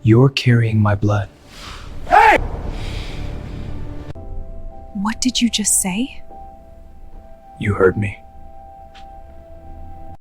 You're carrying my blood. What did you just say? You heard me.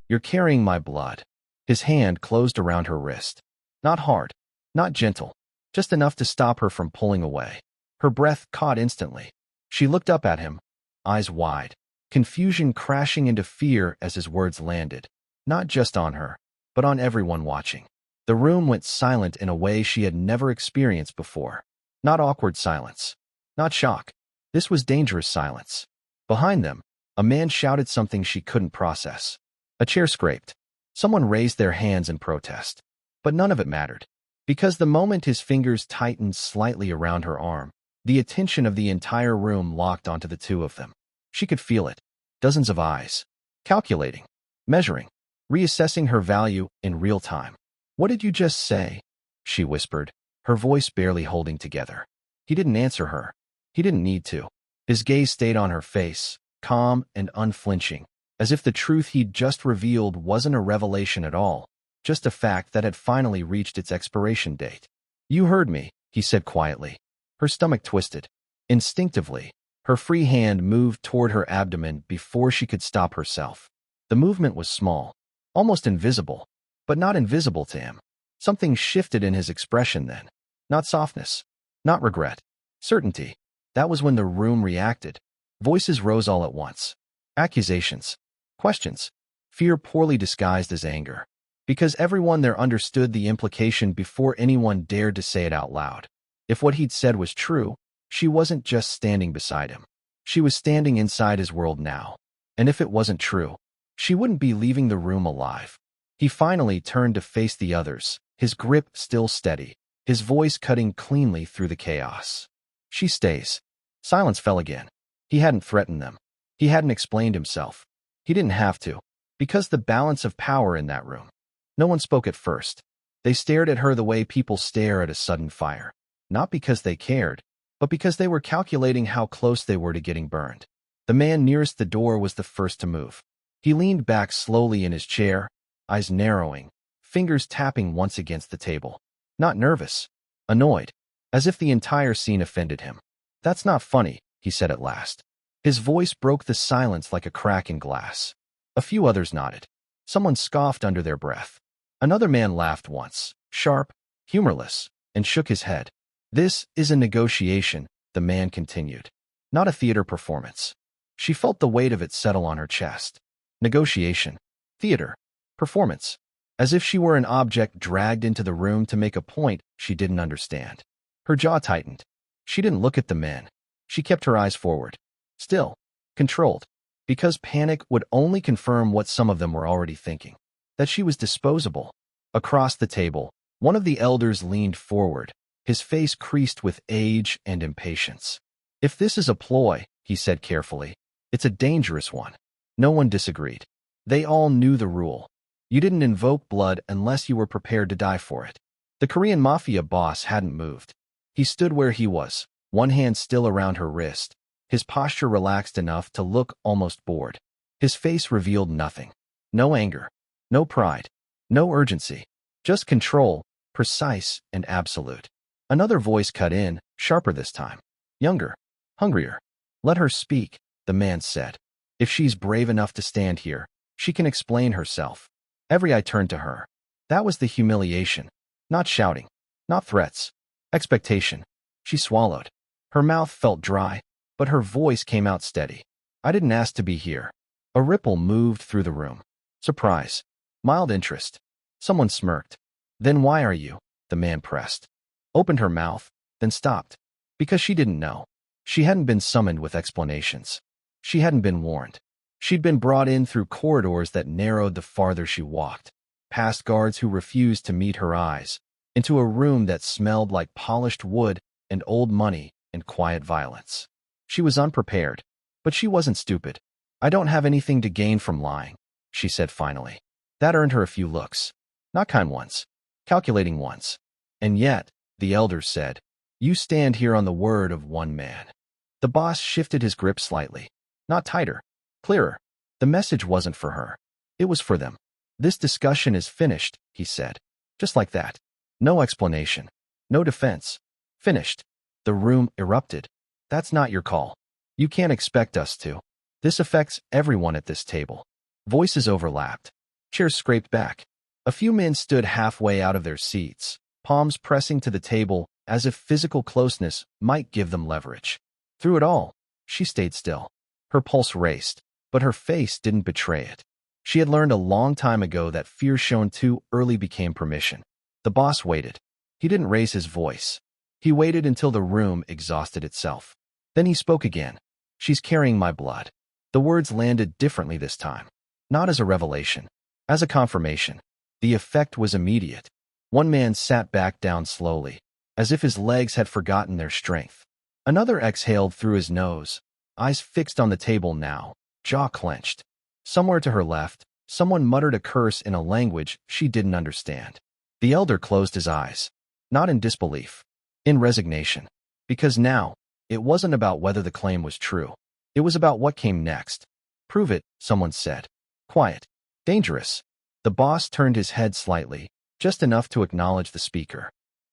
You're carrying my blood. His hand closed around her wrist. Not hard, not gentle, just enough to stop her from pulling away. Her breath caught instantly. She looked up at him, eyes wide, confusion crashing into fear as his words landed, not just on her, but on everyone watching. The room went silent in a way she had never experienced before. Not awkward silence, not shock. This was dangerous silence. Behind them, a man shouted something she couldn't process. A chair scraped. Someone raised their hands in protest. But none of it mattered, because the moment his fingers tightened slightly around her arm, the attention of the entire room locked onto the two of them. She could feel it. Dozens of eyes. Calculating. Measuring. Reassessing her value in real time. "What did you just say?" she whispered, her voice barely holding together. He didn't answer her. He didn't need to. His gaze stayed on her face, calm and unflinching, as if the truth he'd just revealed wasn't a revelation at all, just a fact that had finally reached its expiration date. "You heard me," he said quietly. Her stomach twisted. Instinctively, her free hand moved toward her abdomen before she could stop herself. The movement was small, almost invisible, but not invisible to him. Something shifted in his expression then. Not softness, not regret, certainty. That was when the room reacted. Voices rose all at once. Accusations, questions, fear poorly disguised as anger. Because everyone there understood the implication before anyone dared to say it out loud. If what he'd said was true, she wasn't just standing beside him. She was standing inside his world now. And if it wasn't true, she wouldn't be leaving the room alive. He finally turned to face the others, his grip still steady, his voice cutting cleanly through the chaos. "She stays." Silence fell again. He hadn't threatened them. He hadn't explained himself. He didn't have to, because the balance of power in that room. No one spoke at first. They stared at her the way people stare at a sudden fire. Not because they cared, but because they were calculating how close they were to getting burned. The man nearest the door was the first to move. He leaned back slowly in his chair, eyes narrowing, fingers tapping once against the table. Not nervous, annoyed, as if the entire scene offended him. "That's not funny," he said at last. His voice broke the silence like a crack in glass. A few others nodded. Someone scoffed under their breath. Another man laughed once, sharp, humorless, and shook his head. "This is a negotiation," the man continued. "Not a theater performance." She felt the weight of it settle on her chest. Negotiation. Theater. Performance. As if she were an object dragged into the room to make a point she didn't understand. Her jaw tightened. She didn't look at the men. She kept her eyes forward. Still. Controlled. Because panic would only confirm what some of them were already thinking. That she was disposable. Across the table, one of the elders leaned forward, his face creased with age and impatience. "If this is a ploy," he said carefully, "it's a dangerous one." No one disagreed. They all knew the rule. You didn't invoke blood unless you were prepared to die for it. The Korean Mafia boss hadn't moved. He stood where he was, one hand still around her wrist, his posture relaxed enough to look almost bored. His face revealed nothing. No anger, no pride, no urgency, just control, precise and absolute. Another voice cut in, sharper this time. Younger, hungrier. "Let her speak," the man said. "If she's brave enough to stand here, she can explain herself." Every eye turned to her. That was the humiliation. Not shouting, not threats. Expectation. She swallowed. Her mouth felt dry, but her voice came out steady. "I didn't ask to be here." A ripple moved through the room. Surprise. Mild interest. Someone smirked. "Then why are you?" the man pressed. Opened her mouth, then stopped. Because she didn't know. She hadn't been summoned with explanations. She hadn't been warned. She'd been brought in through corridors that narrowed the farther she walked, past guards who refused to meet her eyes, into a room that smelled like polished wood and old money and quiet violence. She was unprepared, but she wasn't stupid. "I don't have anything to gain from lying," she said finally. That earned her a few looks. Not kind ones, calculating ones. "And yet," the elders said, "you stand here on the word of one man." The boss shifted his grip slightly. Not tighter, clearer. The message wasn't for her. It was for them. "This discussion is finished," he said. Just like that. No explanation. No defense. Finished. The room erupted. That's not your call. You can't expect us to. This affects everyone at this table. Voices overlapped. Chairs scraped back. A few men stood halfway out of their seats, palms pressing to the table as if physical closeness might give them leverage. Through it all, she stayed still. Her pulse raced, but her face didn't betray it. She had learned a long time ago that fear shown too early became permission. The boss waited. He didn't raise his voice. He waited until the room exhausted itself. Then he spoke again. She's carrying my blood. The words landed differently this time. Not as a revelation, as a confirmation. The effect was immediate. One man sat back down slowly, as if his legs had forgotten their strength. Another exhaled through his nose, eyes fixed on the table now, jaw clenched. Somewhere to her left, someone muttered a curse in a language she didn't understand. The elder closed his eyes, not in disbelief, in resignation. Because now, it wasn't about whether the claim was true. It was about what came next. Prove it, someone said. Quiet. Dangerous. The boss turned his head slightly, just enough to acknowledge the speaker.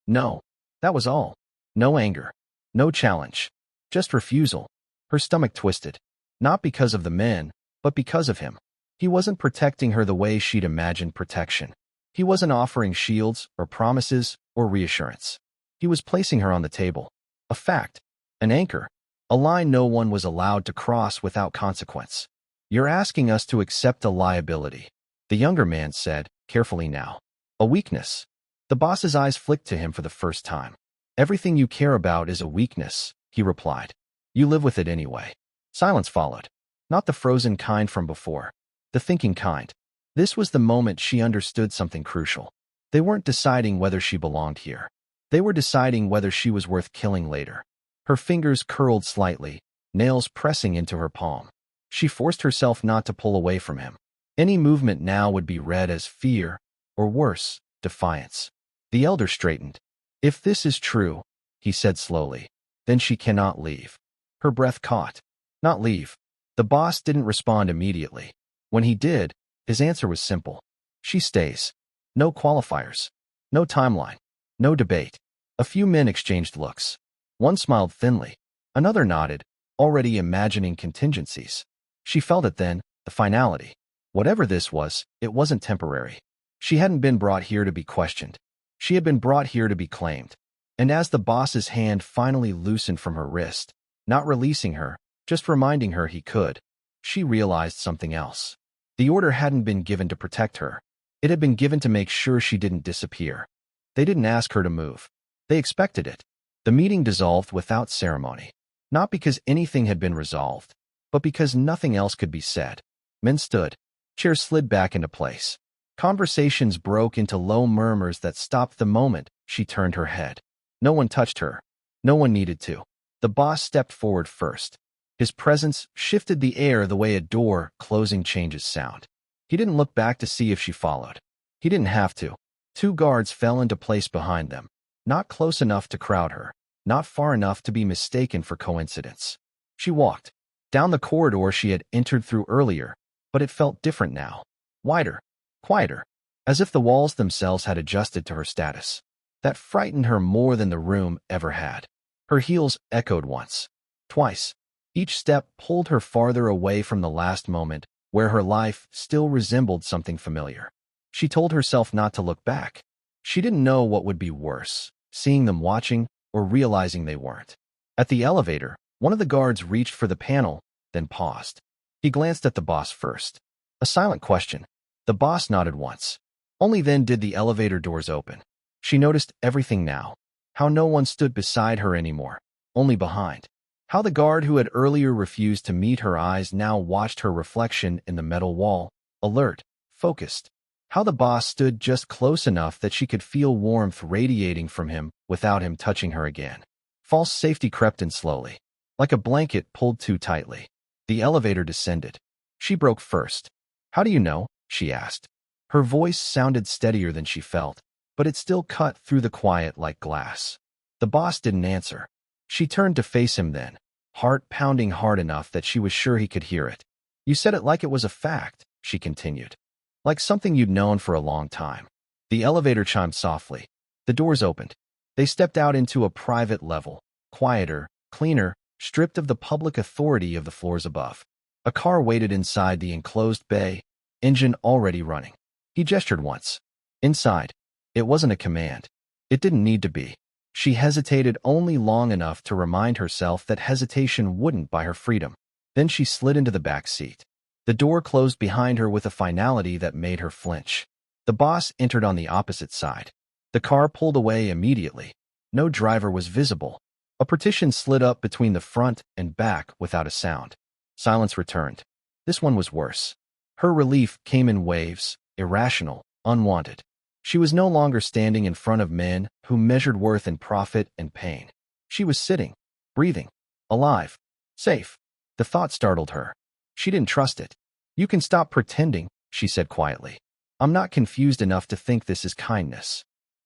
No. That was all. No anger. No challenge. Just refusal. Her stomach twisted. Not because of the men, but because of him. He wasn't protecting her the way she'd imagined protection. He wasn't offering shields or promises or reassurance. He was placing her on the table. A fact. An anchor. A line no one was allowed to cross without consequence. You're asking us to accept a liability, the younger man said, carefully now. A weakness. The boss's eyes flicked to him for the first time. Everything you care about is a weakness, he replied. You live with it anyway. Silence followed. Not the frozen kind from before. The thinking kind. This was the moment she understood something crucial. They weren't deciding whether she belonged here. They were deciding whether she was worth killing later. Her fingers curled slightly, nails pressing into her palm. She forced herself not to pull away from him. Any movement now would be read as fear, or worse, defiance. The elder straightened. If this is true, he said slowly, then she cannot leave. Her breath caught. Not leave. The boss didn't respond immediately. When he did, his answer was simple. She stays. No qualifiers. No timeline. No debate. A few men exchanged looks. One smiled thinly. Another nodded, already imagining contingencies. She felt it then, the finality. Whatever this was, it wasn't temporary. She hadn't been brought here to be questioned. She had been brought here to be claimed. And as the boss's hand finally loosened from her wrist, not releasing her, just reminding her he could, she realized something else. The order hadn't been given to protect her. It had been given to make sure she didn't disappear. They didn't ask her to move. They expected it. The meeting dissolved without ceremony. Not because anything had been resolved, but because nothing else could be said. Men stood. Chairs slid back into place. Conversations broke into low murmurs that stopped the moment she turned her head. No one touched her. No one needed to. The boss stepped forward first. His presence shifted the air the way a door closing changes sound. He didn't look back to see if she followed. He didn't have to. Two guards fell into place behind them. Not close enough to crowd her. Not far enough to be mistaken for coincidence. She walked. Down the corridor she had entered through earlier, but it felt different now. Wider. Quieter. As if the walls themselves had adjusted to her status. That frightened her more than the room ever had. Her heels echoed once. Twice. Each step pulled her farther away from the last moment, where her life still resembled something familiar. She told herself not to look back. She didn't know what would be worse, seeing them watching or realizing they weren't. At the elevator, one of the guards reached for the panel, then paused. He glanced at the boss first. A silent question. The boss nodded once. Only then did the elevator doors open. She noticed everything now. How no one stood beside her anymore, only behind. How the guard who had earlier refused to meet her eyes now watched her reflection in the metal wall, alert, focused. How the boss stood just close enough that she could feel warmth radiating from him without him touching her again. False safety crept in slowly, like a blanket pulled too tightly. The elevator descended. She broke first. How do you know? She asked. Her voice sounded steadier than she felt, but it still cut through the quiet like glass. The boss didn't answer. She turned to face him then, heart pounding hard enough that she was sure he could hear it. You said it like it was a fact, she continued. Like something you'd known for a long time. The elevator chimed softly. The doors opened. They stepped out into a private level, quieter, cleaner, stripped of the public authority of the floors above. A car waited inside the enclosed bay, engine already running. He gestured once. Inside. It wasn't a command. It didn't need to be. She hesitated only long enough to remind herself that hesitation wouldn't buy her freedom. Then she slid into the back seat. The door closed behind her with a finality that made her flinch. The boss entered on the opposite side. The car pulled away immediately. No driver was visible. A partition slid up between the front and back without a sound. Silence returned. This one was worse. Her relief came in waves, irrational, unwanted. She was no longer standing in front of men who measured worth in profit and pain. She was sitting, breathing, alive, safe. The thought startled her. She didn't trust it. "You can stop pretending," she said quietly. "I'm not confused enough to think this is kindness."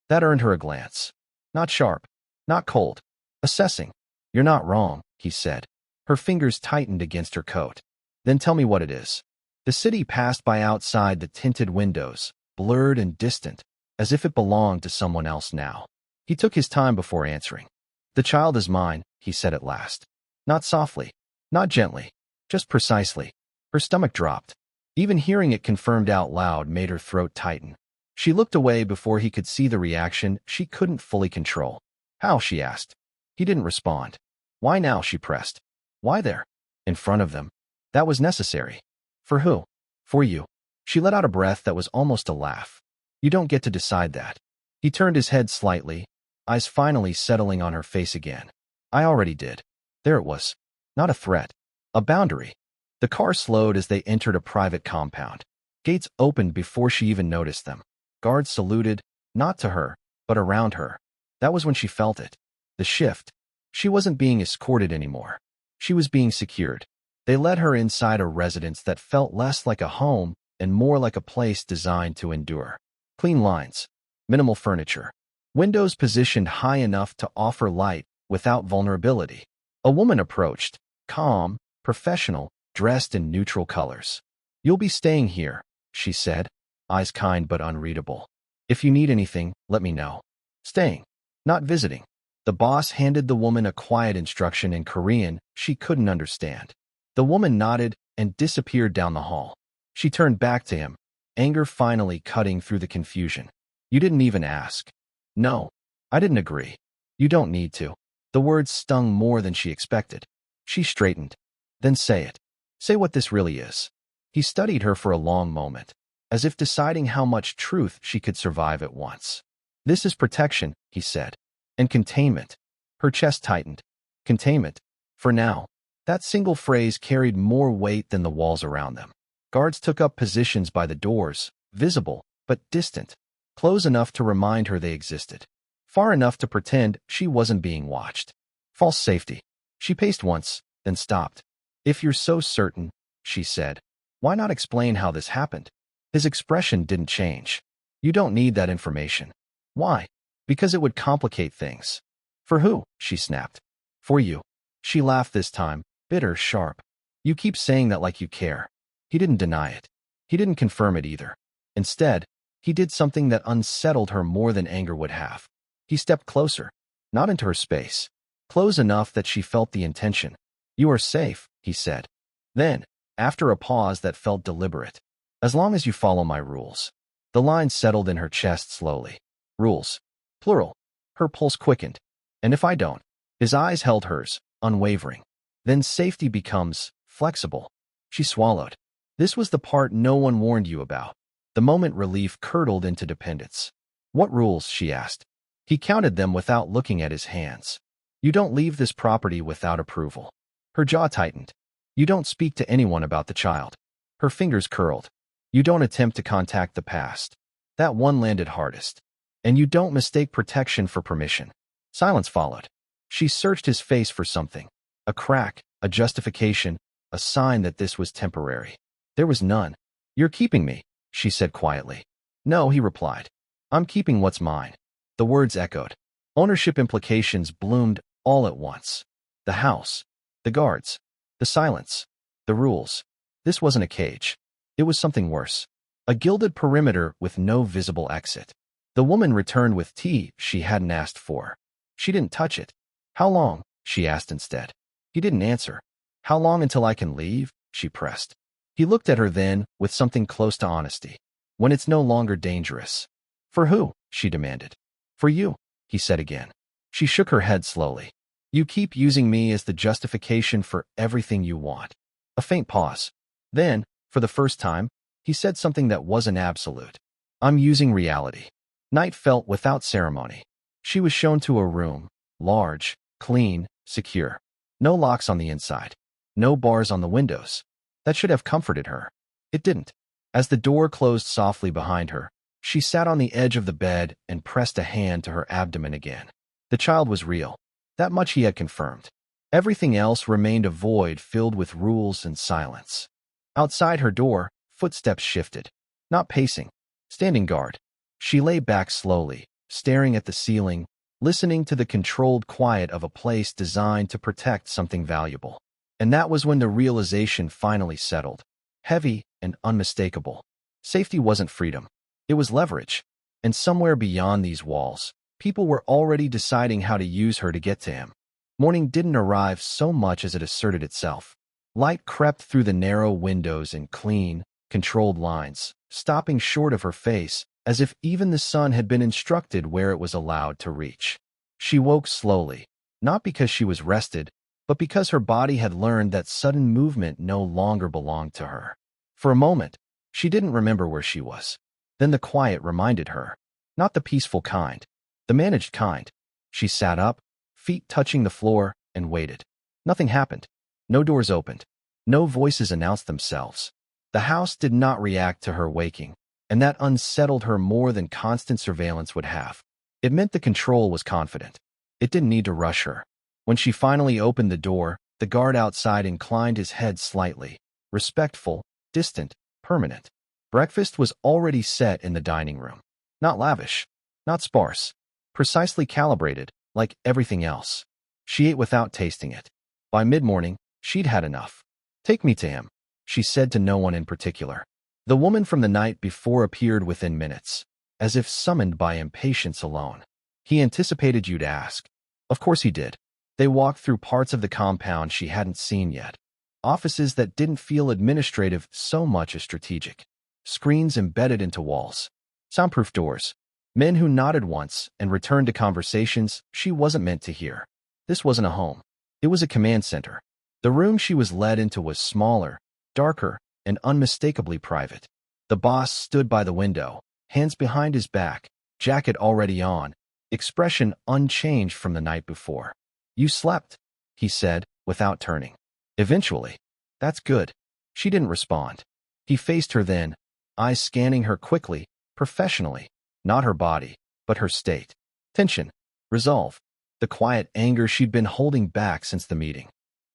That earned her a glance. Not sharp, not cold. Assessing. "You're not wrong," he said. Her fingers tightened against her coat. "Then tell me what it is." The city passed by outside the tinted windows, blurred and distant, as if it belonged to someone else now. He took his time before answering. "The child is mine," he said at last. Not softly, not gently, just precisely. Her stomach dropped. Even hearing it confirmed out loud made her throat tighten. She looked away before he could see the reaction she couldn't fully control. "How?" she asked. He didn't respond. "Why now?" she pressed. "Why there? In front of them. That was necessary." "For who?" "For you." She let out a breath that was almost a laugh. "You don't get to decide that." He turned his head slightly, eyes finally settling on her face again. "I already did." There it was. Not a threat. A boundary. The car slowed as they entered a private compound. Gates opened before she even noticed them. Guards saluted, not to her, but around her. That was when she felt it. The shift. She wasn't being escorted anymore. She was being secured. They led her inside a residence that felt less like a home and more like a place designed to endure. Clean lines. Minimal furniture. Windows positioned high enough to offer light without vulnerability. A woman approached, calm, professional, dressed in neutral colors. "You'll be staying here," she said, eyes kind but unreadable. "If you need anything, let me know." Staying, not visiting. The boss handed the woman a quiet instruction in Korean she couldn't understand. The woman nodded and disappeared down the hall. She turned back to him, anger finally cutting through the confusion. "You didn't even ask." "No, I didn't agree." "You don't need to." The words stung more than she expected. She straightened. "Then say it. Say what this really is." He studied her for a long moment, as if deciding how much truth she could survive at once. "This is protection," he said. "And containment." Her chest tightened. Containment. For now. That single phrase carried more weight than the walls around them. Guards took up positions by the doors, visible, but distant, close enough to remind her they existed, far enough to pretend she wasn't being watched. False safety. She paced once, then stopped. "If you're so certain," she said, "why not explain how this happened?" His expression didn't change. "You don't need that information." "Why?" "Because it would complicate things." "For who?" she snapped. "For you." She laughed this time, bitter, sharp. "You keep saying that like you care." He didn't deny it. He didn't confirm it either. Instead, he did something that unsettled her more than anger would have. He stepped closer, not into her space, close enough that she felt the intention. "You are safe," he said. Then, after a pause that felt deliberate, "as long as you follow my rules." The line settled in her chest slowly. Rules. Plural. Her pulse quickened. "And if I don't?" His eyes held hers, unwavering. "Then safety becomes flexible." She swallowed. This was the part no one warned you about. The moment relief curdled into dependence. "What rules?" she asked. He counted them without looking at his hands. "You don't leave this property without approval." Her jaw tightened. "You don't speak to anyone about the child." Her fingers curled. "You don't attempt to contact the past." That one landed hardest. "And you don't mistake protection for permission." Silence followed. She searched his face for something. A crack, a justification, a sign that this was temporary. There was none. "You're keeping me," she said quietly. "No," he replied. "I'm keeping what's mine." The words echoed. Ownership implications bloomed all at once. The house. The guards. The silence. The rules. This wasn't a cage. It was something worse. A gilded perimeter with no visible exit. The woman returned with tea she hadn't asked for. She didn't touch it. How long? She asked instead. He didn't answer. How long until I can leave? She pressed. He looked at her then with something close to honesty. When it's no longer dangerous. For who? She demanded. For you, he said again. She shook her head slowly. You keep using me as the justification for everything you want. A faint pause. Then, for the first time, he said something that wasn't absolute. I'm using reality. Night felt without ceremony. She was shown to a room, large, clean, secure. No locks on the inside. No bars on the windows. That should have comforted her. It didn't. As the door closed softly behind her, she sat on the edge of the bed and pressed a hand to her abdomen again. The child was real. That much he had confirmed. Everything else remained a void filled with rules and silence. Outside her door, footsteps shifted. Not pacing. Standing guard. She lay back slowly, staring at the ceiling, listening to the controlled quiet of a place designed to protect something valuable. And that was when the realization finally settled. Heavy and unmistakable. Safety wasn't freedom. It was leverage. And somewhere beyond these walls, people were already deciding how to use her to get to him. Morning didn't arrive so much as it asserted itself. Light crept through the narrow windows in clean, controlled lines, stopping short of her face, as if even the sun had been instructed where it was allowed to reach. She woke slowly, not because she was rested, but because her body had learned that sudden movement no longer belonged to her. For a moment, she didn't remember where she was. Then the quiet reminded her. Not the peaceful kind, the managed kind. She sat up, feet touching the floor, and waited. Nothing happened. No doors opened. No voices announced themselves. The house did not react to her waking, and that unsettled her more than constant surveillance would have. It meant the control was confident. It didn't need to rush her. When she finally opened the door, the guard outside inclined his head slightly, respectful, distant, permanent. Breakfast was already set in the dining room. Not lavish, not sparse, precisely calibrated, like everything else. She ate without tasting it. By mid-morning, she'd had enough. Take me to him, she said to no one in particular. The woman from the night before appeared within minutes, as if summoned by impatience alone. He anticipated you'd ask. Of course he did. They walked through parts of the compound she hadn't seen yet. Offices that didn't feel administrative so much as strategic. Screens embedded into walls. Soundproof doors. Men who nodded once and returned to conversations she wasn't meant to hear. This wasn't a home. It was a command center. The room she was led into was smaller, darker, and unmistakably private. The boss stood by the window, hands behind his back, jacket already on, expression unchanged from the night before. You slept, he said, without turning. Eventually. That's good. She didn't respond. He faced her then, eyes scanning her quickly, professionally, not her body, but her state. Tension. Resolve. The quiet anger she'd been holding back since the meeting.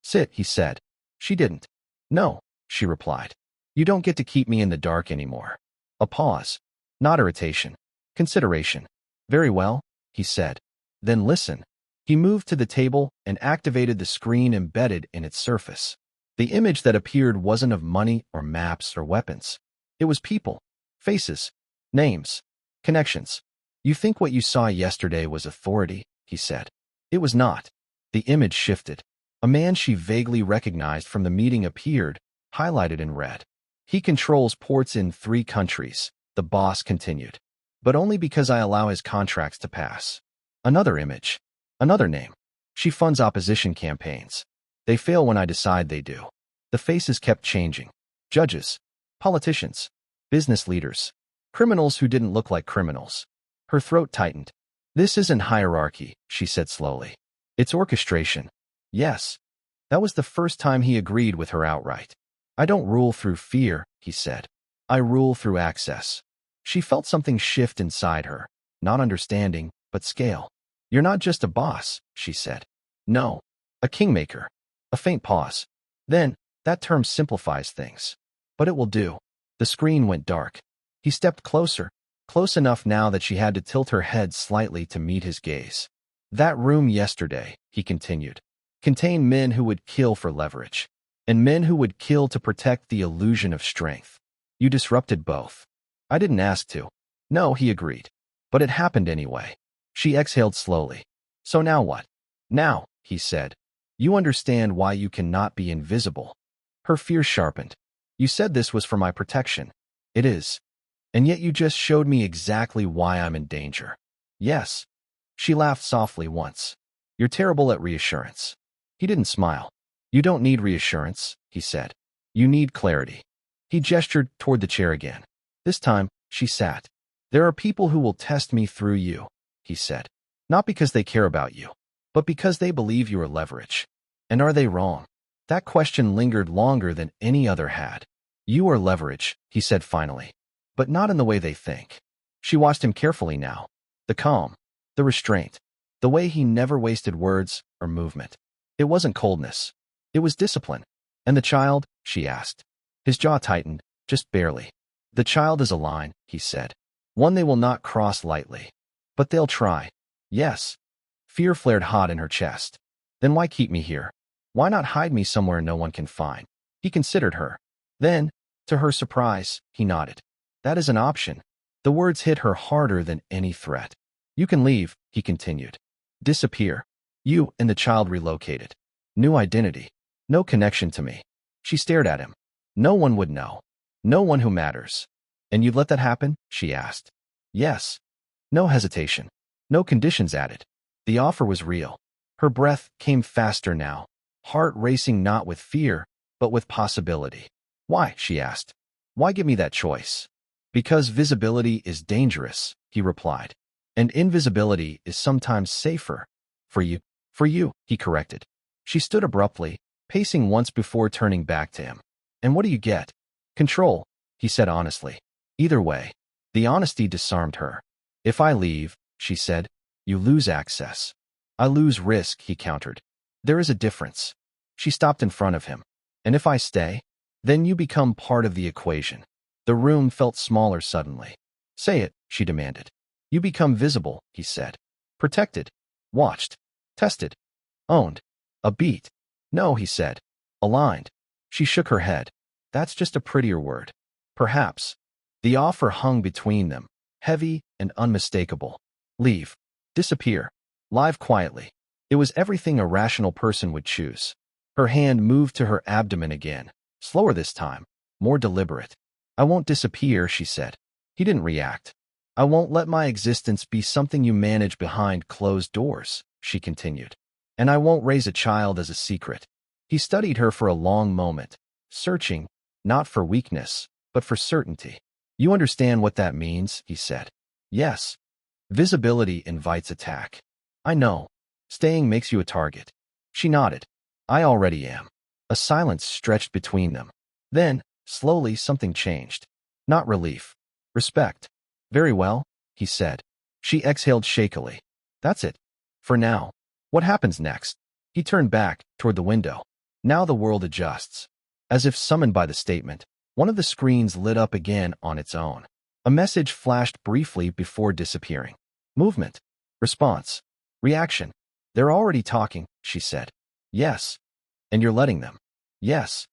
Sit, he said. She didn't. No, she replied. You don't get to keep me in the dark anymore. A pause. Not irritation. Consideration. Very well, he said. Then listen. He moved to the table and activated the screen embedded in its surface. The image that appeared wasn't of money or maps or weapons. It was people. Faces. Names. Connections. You think what you saw yesterday was authority, he said. It was not. The image shifted. A man she vaguely recognized from the meeting appeared, highlighted in red. He controls ports in 3 countries, the boss continued. But only because I allow his contracts to pass. Another image. Another name. She funds opposition campaigns. They fail when I decide they do. The faces kept changing. Judges. Politicians. Business leaders. Criminals who didn't look like criminals. Her throat tightened. This isn't hierarchy, she said slowly. It's orchestration. Yes. That was the first time he agreed with her outright. I don't rule through fear, he said. I rule through access. She felt something shift inside her. Not understanding, but scale. You're not just a boss, she said. No. A kingmaker. A faint pause. Then, that term simplifies things. But it will do. The screen went dark. He stepped closer, close enough now that she had to tilt her head slightly to meet his gaze. That room yesterday, he continued, contained men who would kill for leverage, and men who would kill to protect the illusion of strength. You disrupted both. I didn't ask to. No, he agreed. But it happened anyway. She exhaled slowly. So now what? Now, he said. You understand why you cannot be invisible. Her fear sharpened. You said this was for my protection. It is. And yet you just showed me exactly why I'm in danger. Yes. She laughed softly once. You're terrible at reassurance. He didn't smile. You don't need reassurance, he said. You need clarity. He gestured toward the chair again. This time, she sat. There are people who will test me through you, he said. Not because they care about you, but because they believe you are leverage. And are they wrong? That question lingered longer than any other had. You are leverage, he said finally. But not in the way they think. She watched him carefully now. The calm, the restraint, the way he never wasted words or movement. It wasn't coldness. It was discipline. And the child? She asked. His jaw tightened, just barely. The child is a line, he said. One they will not cross lightly. But they'll try. Yes. Fear flared hot in her chest. Then why keep me here? Why not hide me somewhere no one can find? He considered her. Then, to her surprise, he nodded. That is an option. The words hit her harder than any threat. You can leave, he continued. Disappear. You and the child relocated. New identity. No connection to me. She stared at him. No one would know. No one who matters. And you'd let that happen? She asked. Yes. No hesitation. No conditions added. The offer was real. Her breath came faster now, heart racing not with fear, but with possibility. Why? She asked. Why give me that choice? Because visibility is dangerous, he replied. And invisibility is sometimes safer. For you, he corrected. She stood abruptly, pacing once before turning back to him. And what do you get? Control, he said honestly. Either way. The honesty disarmed her. If I leave, she said, you lose access. I lose risk, he countered. There is a difference. She stopped in front of him. And if I stay, then you become part of the equation. The room felt smaller suddenly. Say it, she demanded. You become visible, he said. Protected. Watched. Tested. Owned. A beat. No, he said. Aligned. She shook her head. That's just a prettier word. Perhaps. The offer hung between them, heavy and unmistakable. Leave. Disappear. Live quietly. It was everything a rational person would choose. Her hand moved to her abdomen again, slower this time, more deliberate. I won't disappear, she said. He didn't react. I won't let my existence be something you manage behind closed doors, she continued. And I won't raise a child as a secret. He studied her for a long moment, searching, not for weakness, but for certainty. You understand what that means, he said. Yes. Visibility invites attack. I know. Staying makes you a target. She nodded. I already am. A silence stretched between them. Then, slowly, something changed. Not relief. Respect. Very well, he said. She exhaled shakily. That's it. For now. What happens next? He turned back, toward the window. Now the world adjusts. As if summoned by the statement, one of the screens lit up again on its own. A message flashed briefly before disappearing. Movement. Response. Reaction. They're already talking, she said. Yes. And you're letting them. Yes.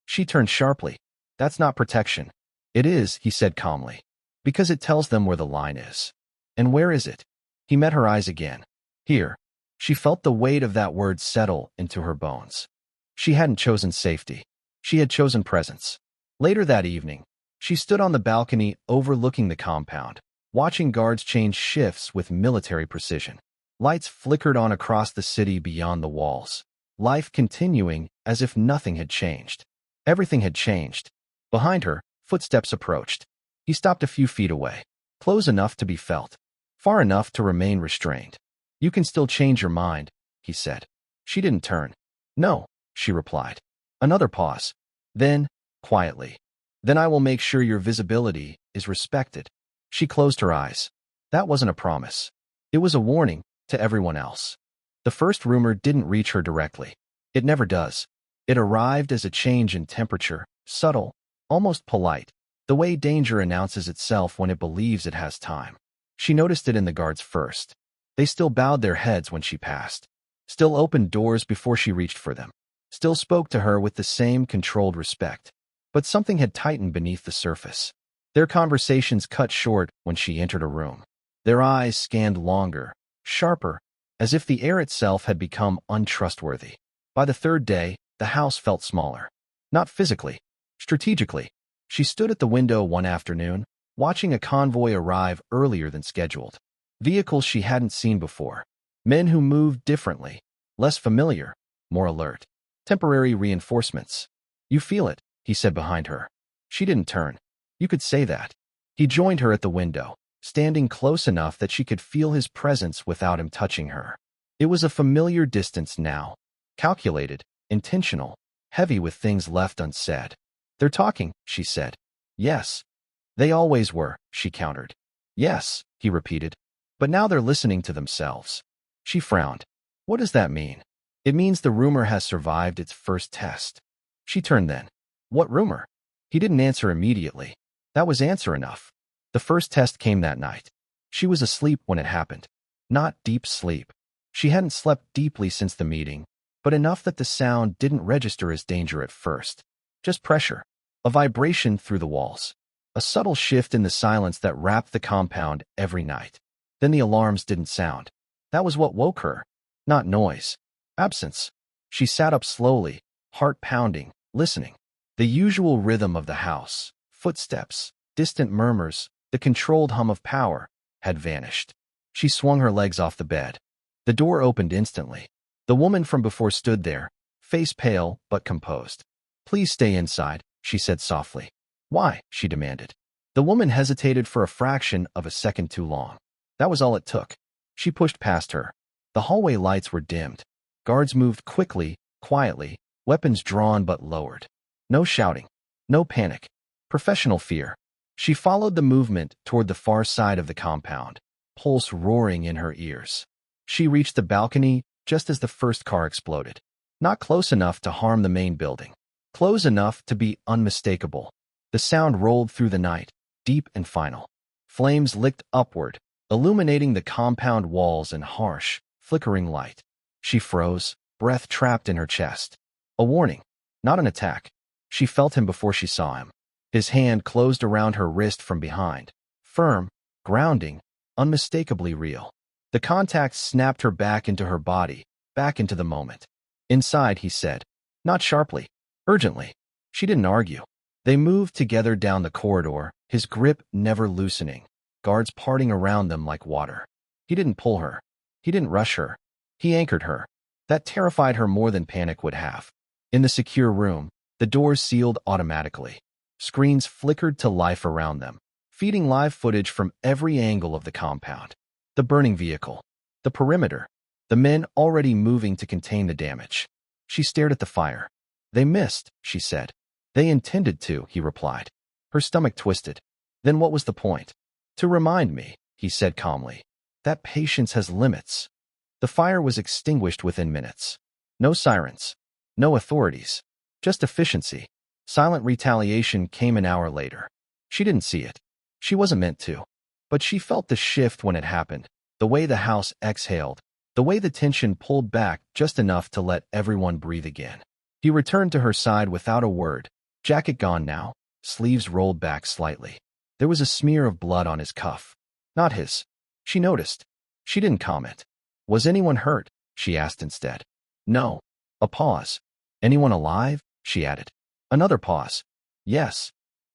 She turned sharply. That's not protection. It is, he said calmly. Because it tells them where the line is. And where is it? He met her eyes again. Here. She felt the weight of that word settle into her bones. She hadn't chosen safety. She had chosen presence. Later that evening, she stood on the balcony overlooking the compound, watching guards change shifts with military precision. Lights flickered on across the city beyond the walls, life continuing as if nothing had changed. Everything had changed. Behind her, footsteps approached. He stopped a few feet away, close enough to be felt, far enough to remain restrained. You can still change your mind, he said. She didn't turn. No, she replied. Another pause. Then, quietly. Then I will make sure your visibility is respected. She closed her eyes. That wasn't a promise. It was a warning to everyone else. The first rumor didn't reach her directly. It never does. It arrived as a change in temperature, subtle, almost polite, the way danger announces itself when it believes it has time. She noticed it in the guards first. They still bowed their heads when she passed, still opened doors before she reached for them, still spoke to her with the same controlled respect. But something had tightened beneath the surface. Their conversations cut short when she entered a room. Their eyes scanned longer, sharper, as if the air itself had become untrustworthy. By the third day, the house felt smaller. Not physically, strategically. She stood at the window one afternoon, watching a convoy arrive earlier than scheduled. Vehicles she hadn't seen before. Men who moved differently, less familiar, more alert. Temporary reinforcements. You feel it, he said behind her. She didn't turn. You could say that. He joined her at the window, standing close enough that she could feel his presence without him touching her. It was a familiar distance now, calculated, intentional, heavy with things left unsaid. They're talking, she said. Yes. They always were, she countered. Yes, he repeated. But now they're listening to themselves. She frowned. What does that mean? It means the rumor has survived its first test. She turned then. What rumor? He didn't answer immediately. That was answer enough. The first test came that night. She was asleep when it happened. Not deep sleep. She hadn't slept deeply since the meeting, but enough that the sound didn't register as danger at first. Just pressure. A vibration through the walls. A subtle shift in the silence that wrapped the compound every night. Then the alarms didn't sound. That was what woke her. Not noise. Absence. She sat up slowly, heart pounding, listening. The usual rhythm of the house, footsteps, distant murmurs, the controlled hum of power, had vanished. She swung her legs off the bed. The door opened instantly. The woman from before stood there, face pale but composed. Please stay inside, she said softly. Why? She demanded. The woman hesitated for a fraction of a second too long. That was all it took. She pushed past her. The hallway lights were dimmed. Guards moved quickly, quietly, weapons drawn but lowered. No shouting. No panic. Professional fear. She followed the movement toward the far side of the compound, pulse roaring in her ears. She reached the balcony just as the first car exploded. Not close enough to harm the main building. Close enough to be unmistakable. The sound rolled through the night, deep and final. Flames licked upward, illuminating the compound walls in harsh, flickering light. She froze, breath trapped in her chest. A warning, not an attack. She felt him before she saw him. His hand closed around her wrist from behind. Firm, grounding, unmistakably real. The contact snapped her back into her body, back into the moment. Inside, he said. Not sharply, urgently. She didn't argue. They moved together down the corridor, his grip never loosening, guards parting around them like water. He didn't pull her. He didn't rush her. He anchored her. That terrified her more than panic would have. In the secure room, the doors sealed automatically. Screens flickered to life around them, feeding live footage from every angle of the compound. The burning vehicle. The perimeter. The men already moving to contain the damage. She stared at the fire. They missed, she said. They intended to, he replied. Her stomach twisted. Then what was the point? To remind me, he said calmly, that patience has limits. The fire was extinguished within minutes. No sirens. No authorities. Just efficiency. Silent retaliation came an hour later. She didn't see it. She wasn't meant to. But she felt the shift when it happened, the way the house exhaled, the way the tension pulled back just enough to let everyone breathe again. He returned to her side without a word, jacket gone now, sleeves rolled back slightly. There was a smear of blood on his cuff. Not his. She noticed. She didn't comment. Was anyone hurt? She asked instead. No. A pause. Anyone alive? She added. Another pause. Yes.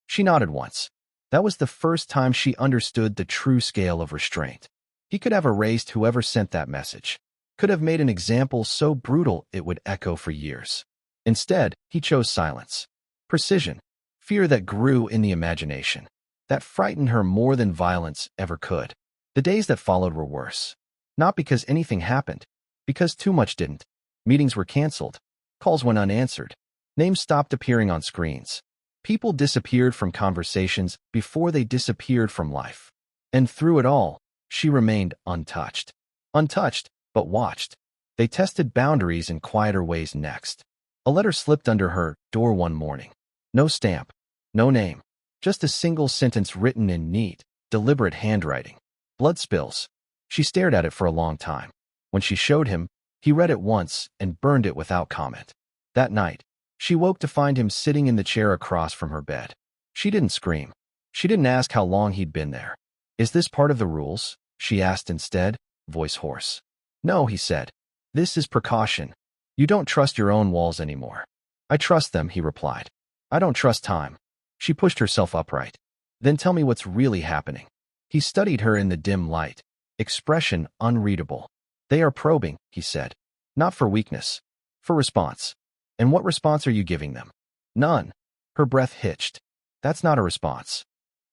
She nodded once. That was the first time she understood the true scale of restraint. He could have erased whoever sent that message. Could have made an example so brutal it would echo for years. Instead, he chose silence. Precision. Fear that grew in the imagination. That frightened her more than violence ever could. The days that followed were worse. Not because anything happened. Because too much didn't. Meetings were canceled. Calls went unanswered. Names stopped appearing on screens. People disappeared from conversations before they disappeared from life. And through it all, she remained untouched. Untouched, but watched. They tested boundaries in quieter ways next. A letter slipped under her door one morning. No stamp. No name. Just a single sentence written in neat, deliberate handwriting. Blood spills. She stared at it for a long time. When she showed him, he read it once and burned it without comment. That night, she woke to find him sitting in the chair across from her bed. She didn't scream. She didn't ask how long he'd been there. Is this part of the rules? she asked instead, voice hoarse. No, he said. This is precaution. You don't trust your own walls anymore. I trust them, he replied. I don't trust time. She pushed herself upright. Then tell me what's really happening. He studied her in the dim light, expression unreadable. They are probing, he said. Not for weakness, for response. And what response are you giving them? None. Her breath hitched. That's not a response.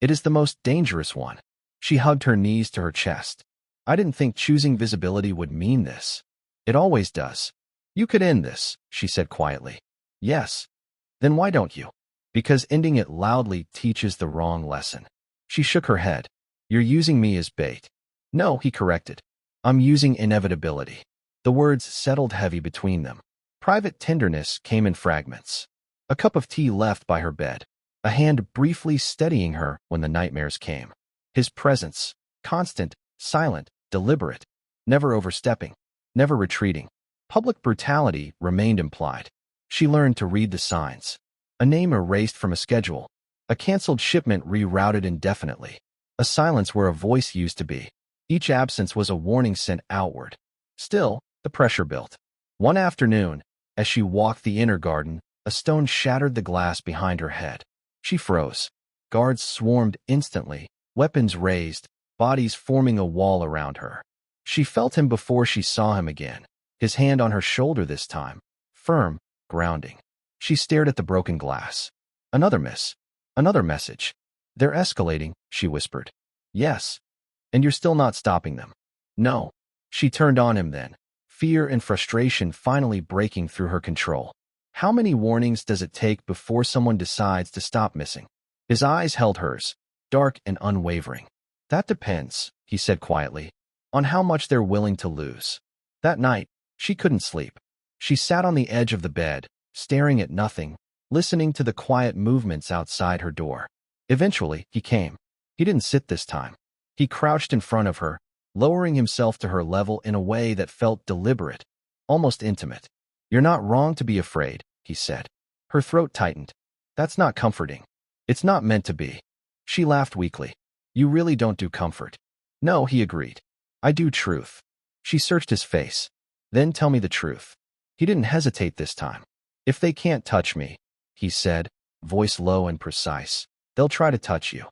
It is the most dangerous one. She hugged her knees to her chest. I didn't think choosing visibility would mean this. It always does. You could end this, she said quietly. Yes. Then why don't you? Because ending it loudly teaches the wrong lesson. She shook her head. You're using me as bait. No, he corrected. I'm using inevitability. The words settled heavy between them. Private tenderness came in fragments. A cup of tea left by her bed. A hand briefly steadying her when the nightmares came. His presence, constant, silent, deliberate, never overstepping, never retreating. Public brutality remained implied. She learned to read the signs. A name erased from a schedule. A canceled shipment rerouted indefinitely. A silence where a voice used to be. Each absence was a warning sent outward. Still, the pressure built. One afternoon, as she walked the inner garden, a stone shattered the glass behind her head. She froze. Guards swarmed instantly, weapons raised, bodies forming a wall around her. She felt him before she saw him again, his hand on her shoulder this time, firm, grounding. She stared at the broken glass. Another miss. Another message. They're escalating, she whispered. Yes. And you're still not stopping them. No. She turned on him then, fear and frustration finally breaking through her control. How many warnings does it take before someone decides to stop missing? His eyes held hers, dark and unwavering. That depends, he said quietly, on how much they're willing to lose. That night, she couldn't sleep. She sat on the edge of the bed, staring at nothing, listening to the quiet movements outside her door. Eventually, he came. He didn't sit this time. He crouched in front of her, lowering himself to her level in a way that felt deliberate, almost intimate. You're not wrong to be afraid, he said. Her throat tightened. That's not comforting. It's not meant to be. She laughed weakly. You really don't do comfort. No, he agreed. I do truth. She searched his face. Then tell me the truth. He didn't hesitate this time. If they can't touch me, he said, voice low and precise, they'll try to touch you.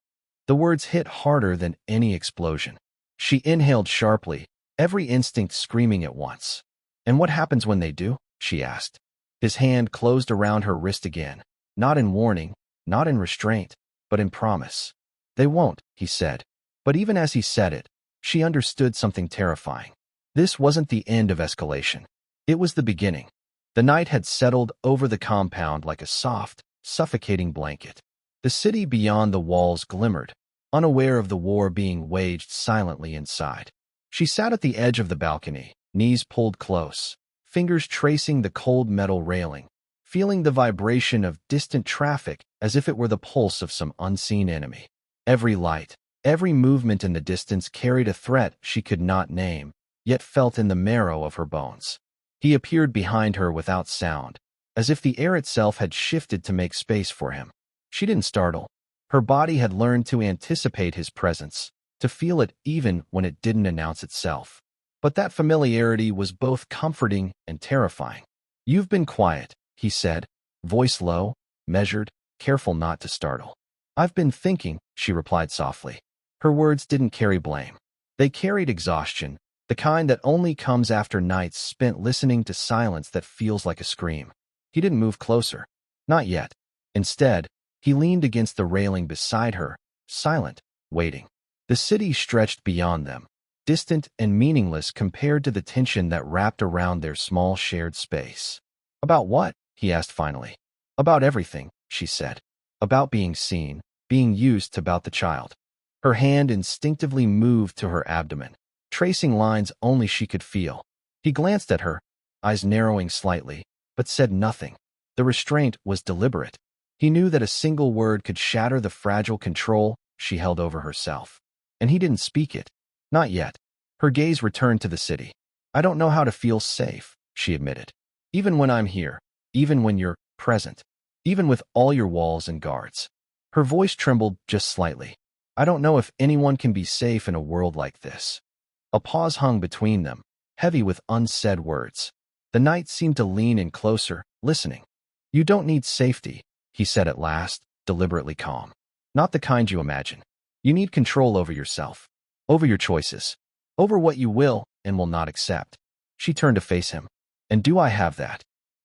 The words hit harder than any explosion. She inhaled sharply, every instinct screaming at once. And what happens when they do? She asked. His hand closed around her wrist again, not in warning, not in restraint, but in promise. They won't, he said. But even as he said it, she understood something terrifying. This wasn't the end of escalation. It was the beginning. The night had settled over the compound like a soft, suffocating blanket. The city beyond the walls glimmered, unaware of the war being waged silently inside. She sat at the edge of the balcony, knees pulled close, fingers tracing the cold metal railing, feeling the vibration of distant traffic as if it were the pulse of some unseen enemy. Every light, every movement in the distance carried a threat she could not name, yet felt in the marrow of her bones. He appeared behind her without sound, as if the air itself had shifted to make space for him. She didn't startle. Her body had learned to anticipate his presence, to feel it even when it didn't announce itself. But that familiarity was both comforting and terrifying. You've been quiet, he said, voice low, measured, careful not to startle. I've been thinking, she replied softly. Her words didn't carry blame. They carried exhaustion, the kind that only comes after nights spent listening to silence that feels like a scream. He didn't move closer. Not yet. Instead, he leaned against the railing beside her, silent, waiting. The city stretched beyond them, distant and meaningless compared to the tension that wrapped around their small shared space. About what? He asked finally. About everything, she said. About being seen, being used, about the child. Her hand instinctively moved to her abdomen, tracing lines only she could feel. He glanced at her, eyes narrowing slightly, but said nothing. The restraint was deliberate. He knew that a single word could shatter the fragile control she held over herself. And he didn't speak it. Not yet. Her gaze returned to the city. I don't know how to feel safe, she admitted. Even when I'm here, even when you're present, even with all your walls and guards. Her voice trembled just slightly. I don't know if anyone can be safe in a world like this. A pause hung between them, heavy with unsaid words. The knight seemed to lean in closer, listening. You don't need safety, he said at last, deliberately calm. Not the kind you imagine. You need control over yourself, over your choices, over what you will and will not accept. She turned to face him. And do I have that?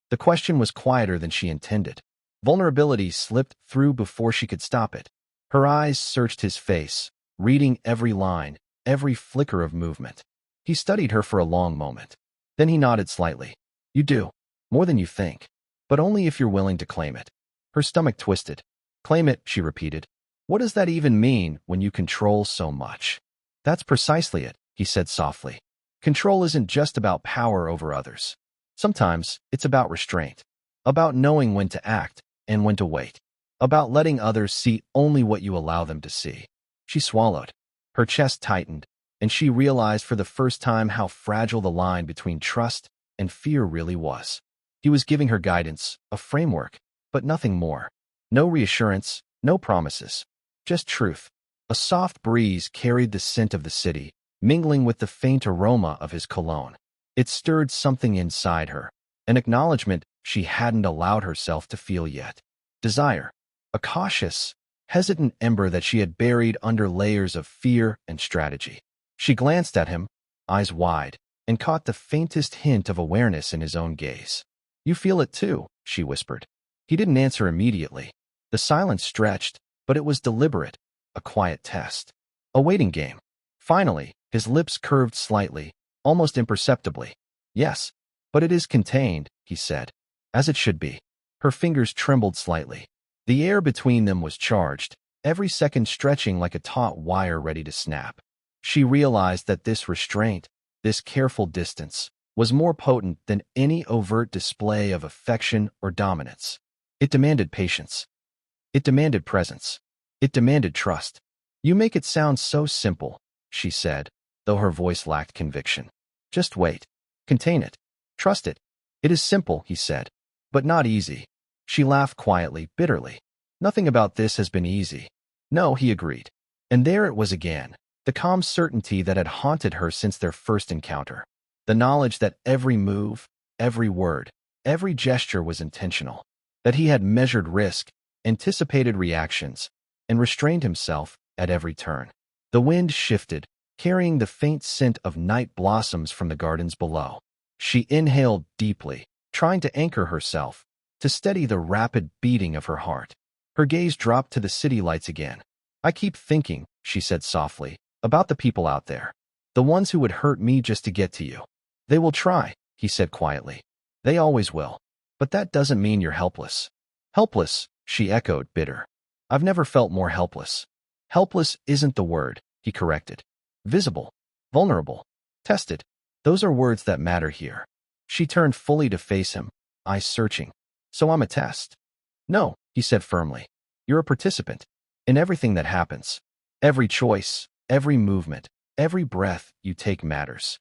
The question was quieter than she intended. Vulnerability slipped through before she could stop it. Her eyes searched his face, reading every line, every flicker of movement. He studied her for a long moment. Then he nodded slightly. You do. More than you think. But only if you're willing to claim it. Her stomach twisted. Claim it, she repeated. What does that even mean when you control so much? That's precisely it, he said softly. Control isn't just about power over others. Sometimes it's about restraint. About knowing when to act and when to wait. About letting others see only what you allow them to see. She swallowed. Her chest tightened, and she realized for the first time how fragile the line between trust and fear really was. He was giving her guidance, a framework, but nothing more. No reassurance, no promises. Just truth. A soft breeze carried the scent of the city, mingling with the faint aroma of his cologne. It stirred something inside her, an acknowledgement she hadn't allowed herself to feel yet. Desire. A cautious, hesitant ember that she had buried under layers of fear and strategy. She glanced at him, eyes wide, and caught the faintest hint of awareness in his own gaze. You feel it too, she whispered. He didn't answer immediately. The silence stretched, but it was deliberate, a quiet test. A waiting game. Finally, his lips curved slightly, almost imperceptibly. Yes, but it is contained, he said. As it should be. Her fingers trembled slightly. The air between them was charged, every second stretching like a taut wire ready to snap. She realized that this restraint, this careful distance, was more potent than any overt display of affection or dominance. It demanded patience. It demanded presence. It demanded trust. You make it sound so simple, she said, though her voice lacked conviction. Just wait. Contain it. Trust it. It is simple, he said, but not easy. She laughed quietly, bitterly. Nothing about this has been easy. No, he agreed. And there it was again, the calm certainty that had haunted her since their first encounter. The knowledge that every move, every word, every gesture was intentional. That he had measured risk, anticipated reactions, and restrained himself at every turn. The wind shifted, carrying the faint scent of night blossoms from the gardens below. She inhaled deeply, trying to anchor herself, to steady the rapid beating of her heart. Her gaze dropped to the city lights again. I keep thinking, she said softly, about the people out there. The ones who would hurt me just to get to you. They will try, he said quietly. They always will. But that doesn't mean you're helpless. Helpless, she echoed, bitter. I've never felt more helpless. Helpless isn't the word, he corrected. Visible. Vulnerable. Tested. Those are words that matter here. She turned fully to face him, eyes searching. So I'm a test. No, he said firmly. You're a participant. In everything that happens. Every choice, every movement, every breath you take matters.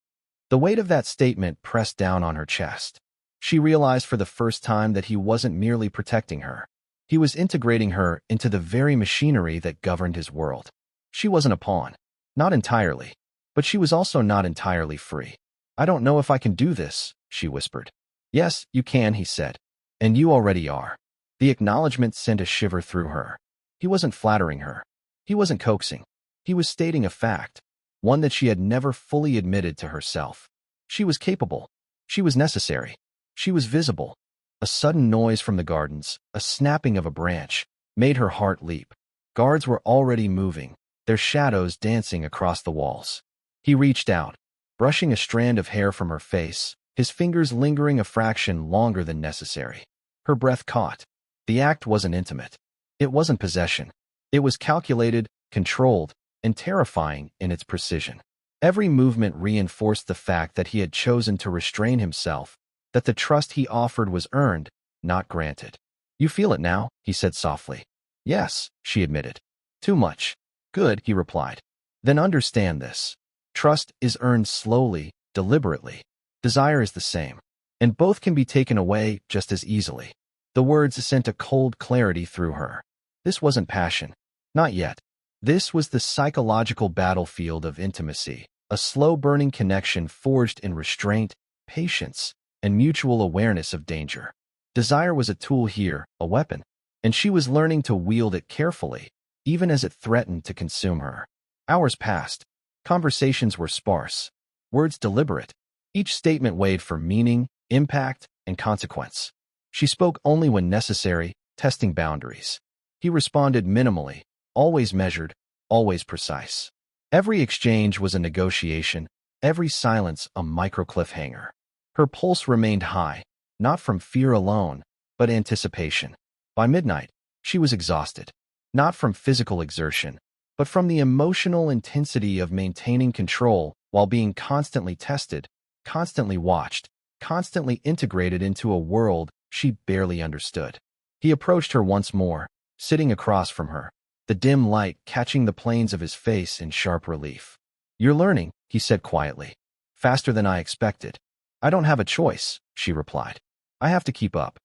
The weight of that statement pressed down on her chest. She realized for the first time that he wasn't merely protecting her. He was integrating her into the very machinery that governed his world. She wasn't a pawn. Not entirely. But she was also not entirely free. I don't know if I can do this, she whispered. Yes, you can, he said. And you already are. The acknowledgement sent a shiver through her. He wasn't flattering her. He wasn't coaxing. He was stating a fact, one that she had never fully admitted to herself. She was capable. She was necessary. She was visible. A sudden noise from the gardens, a snapping of a branch, made her heart leap. Guards were already moving, their shadows dancing across the walls. He reached out, brushing a strand of hair from her face, his fingers lingering a fraction longer than necessary. Her breath caught. The act wasn't intimate. It wasn't possession. It was calculated, controlled, and terrifying in its precision. Every movement reinforced the fact that he had chosen to restrain himself, that the trust he offered was earned, not granted. You feel it now, he said softly. Yes, she admitted. Too much. Good, he replied. Then understand this. Trust is earned slowly, deliberately. Desire is the same. And both can be taken away just as easily. The words sent a cold clarity through her. This wasn't passion. Not yet. This was the psychological battlefield of intimacy, a slow-burning connection forged in restraint, patience, and mutual awareness of danger. Desire was a tool here, a weapon, and she was learning to wield it carefully, even as it threatened to consume her. Hours passed. Conversations were sparse, words deliberate, each statement weighed for meaning, impact, and consequence. She spoke only when necessary, testing boundaries. He responded minimally, always measured, always precise. Every exchange was a negotiation, every silence a micro cliffhanger. Her pulse remained high, not from fear alone, but anticipation. By midnight, she was exhausted, not from physical exertion, but from the emotional intensity of maintaining control while being constantly tested, constantly watched, constantly integrated into a world she barely understood. He approached her once more, sitting across from her, the dim light catching the planes of his face in sharp relief. "You're learning," he said quietly. "Faster than I expected." "I don't have a choice," she replied. "I have to keep up."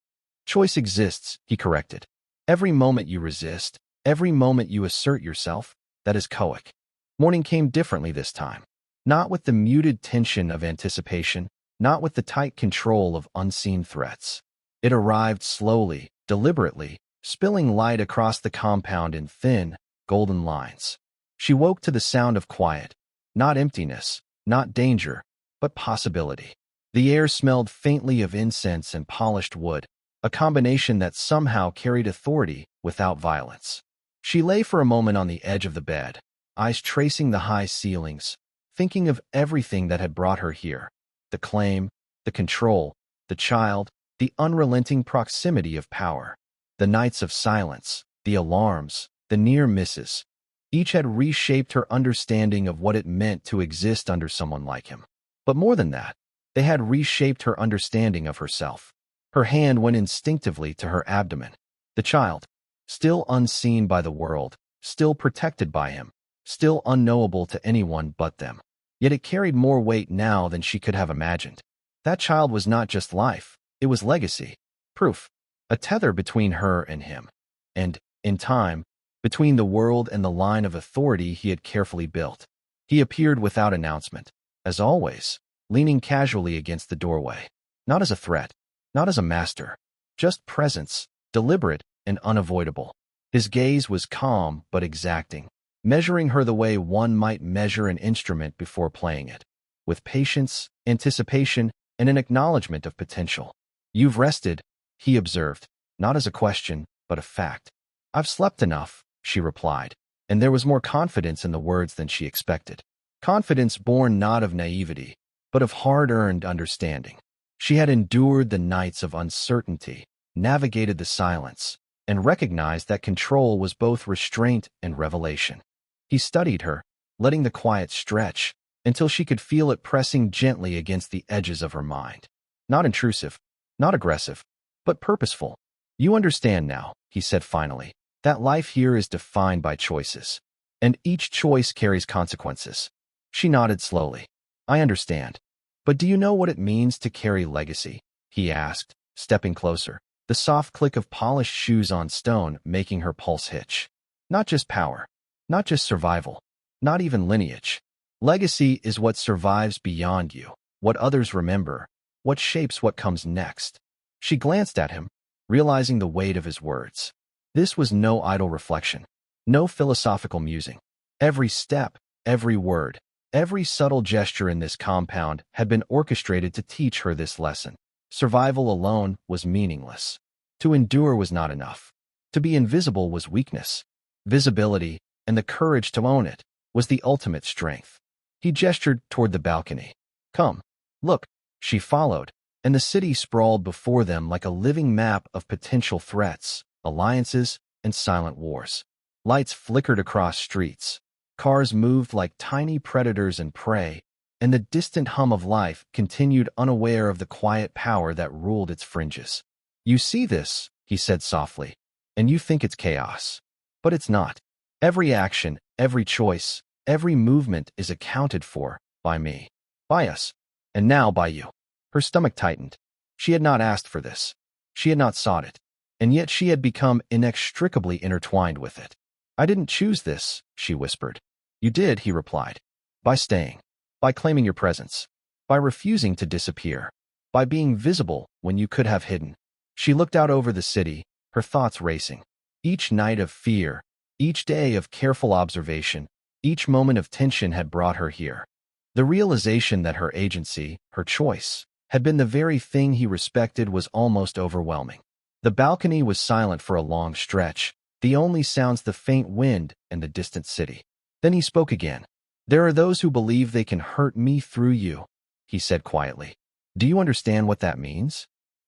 "Choice exists," he corrected. "Every moment you resist, every moment you assert yourself, that is coic." Morning came differently this time. Not with the muted tension of anticipation, not with the tight control of unseen threats. It arrived slowly, deliberately, spilling light across the compound in thin, golden lines. She woke to the sound of quiet, not emptiness, not danger, but possibility. The air smelled faintly of incense and polished wood, a combination that somehow carried authority without violence. She lay for a moment on the edge of the bed, eyes tracing the high ceilings, thinking of everything that had brought her here. The claim, the control, the child, the unrelenting proximity of power. The nights of silence, the alarms, the near misses. Each had reshaped her understanding of what it meant to exist under someone like him. But more than that, they had reshaped her understanding of herself. Her hand went instinctively to her abdomen. The child, still unseen by the world, still protected by him, still unknowable to anyone but them. Yet it carried more weight now than she could have imagined. That child was not just life, it was legacy, proof, a tether between her and him. And, in time, between the world and the line of authority he had carefully built. He appeared without announcement, as always, leaning casually against the doorway. Not as a threat, not as a master, just presence, deliberate and unavoidable. His gaze was calm but exacting, measuring her the way one might measure an instrument before playing it, with patience, anticipation, and an acknowledgement of potential. "You've rested," he observed, not as a question, but a fact. "I've slept enough," she replied, and there was more confidence in the words than she expected. Confidence born not of naivety, but of hard-earned understanding. She had endured the nights of uncertainty, navigated the silence, and recognized that control was both restraint and revelation. He studied her, letting the quiet stretch, until she could feel it pressing gently against the edges of her mind. Not intrusive, not aggressive, but purposeful. "You understand now," he said finally, "that life here is defined by choices, and each choice carries consequences." She nodded slowly. "I understand. But do you know what it means to carry legacy?" he asked, stepping closer, the soft click of polished shoes on stone making her pulse hitch. "Not just power, not just survival, not even lineage. Legacy is what survives beyond you, what others remember, what shapes what comes next." She glanced at him, realizing the weight of his words. This was no idle reflection, no philosophical musing. Every step, every word, every subtle gesture in this compound had been orchestrated to teach her this lesson. Survival alone was meaningless. To endure was not enough. To be invisible was weakness. Visibility, and the courage to own it, was the ultimate strength. He gestured toward the balcony. "Come, look." She followed, and the city sprawled before them like a living map of potential threats, alliances, and silent wars. Lights flickered across streets. Cars moved like tiny predators and prey, and the distant hum of life continued unaware of the quiet power that ruled its fringes. "You see this," he said softly, "and you think it's chaos. But it's not. Every action, every choice, every movement is accounted for by me, by us, and now by you." Her stomach tightened. She had not asked for this. She had not sought it, and yet she had become inextricably intertwined with it. I didn't choose this, she whispered. You did, he replied. By staying. By claiming your presence. By refusing to disappear. By being visible when you could have hidden. She looked out over the city, her thoughts racing. Each night of fear, each day of careful observation, each moment of tension had brought her here. The realization that her agency, her choice, had been the very thing he respected was almost overwhelming. The balcony was silent for a long stretch, the only sounds the faint wind and the distant city. Then he spoke again. There are those who believe they can hurt me through you, he said quietly. Do you understand what that means?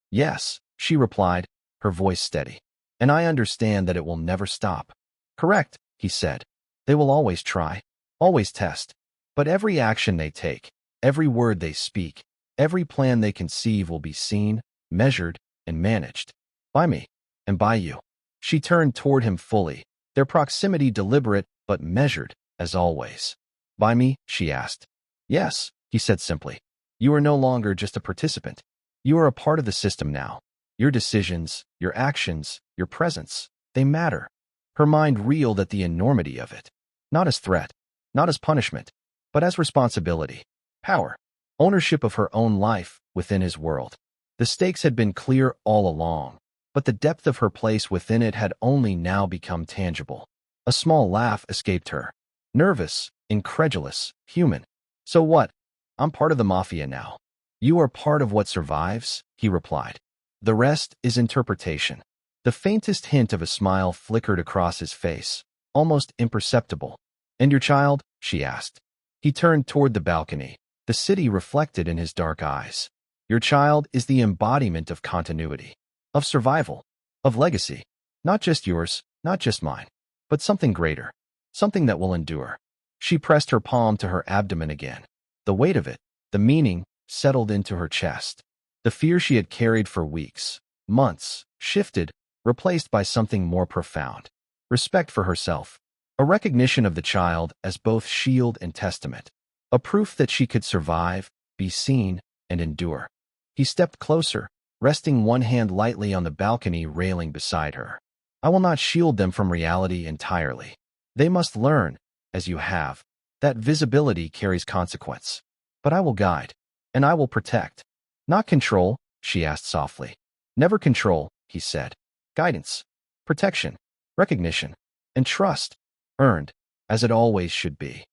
Yes, she replied, her voice steady. And I understand that it will never stop. Correct, he said. They will always try, always test. But every action they take, every word they speak, every plan they conceive will be seen, measured, and managed. By me, and by you. She turned toward him fully, their proximity deliberate but measured, as always. By me, she asked. Yes, he said simply. You are no longer just a participant. You are a part of the system now. Your decisions, your actions, your presence, they matter. Her mind reeled at the enormity of it. Not as threat, not as punishment, but as responsibility, power, ownership of her own life within his world. The stakes had been clear all along, but the depth of her place within it had only now become tangible. A small laugh escaped her. Nervous, incredulous, human. So what? I'm part of the mafia now. You are part of what survives, he replied. The rest is interpretation. The faintest hint of a smile flickered across his face, almost imperceptible. And your child? She asked. He turned toward the balcony, the city reflected in his dark eyes. Your child is the embodiment of continuity, of survival, of legacy. Not just yours, not just mine, but something greater, something that will endure. She pressed her palm to her abdomen again. The weight of it, the meaning, settled into her chest. The fear she had carried for weeks, months, shifted, replaced by something more profound. Respect for herself. A recognition of the child as both shield and testament. A proof that she could survive, be seen, and endure. He stepped closer, resting one hand lightly on the balcony railing beside her. I will not shield them from reality entirely. They must learn, as you have, that visibility carries consequence. But I will guide, and I will protect. Not control, she asked softly. Never control, he said. Guidance, protection, recognition, and trust, earned, as it always should be.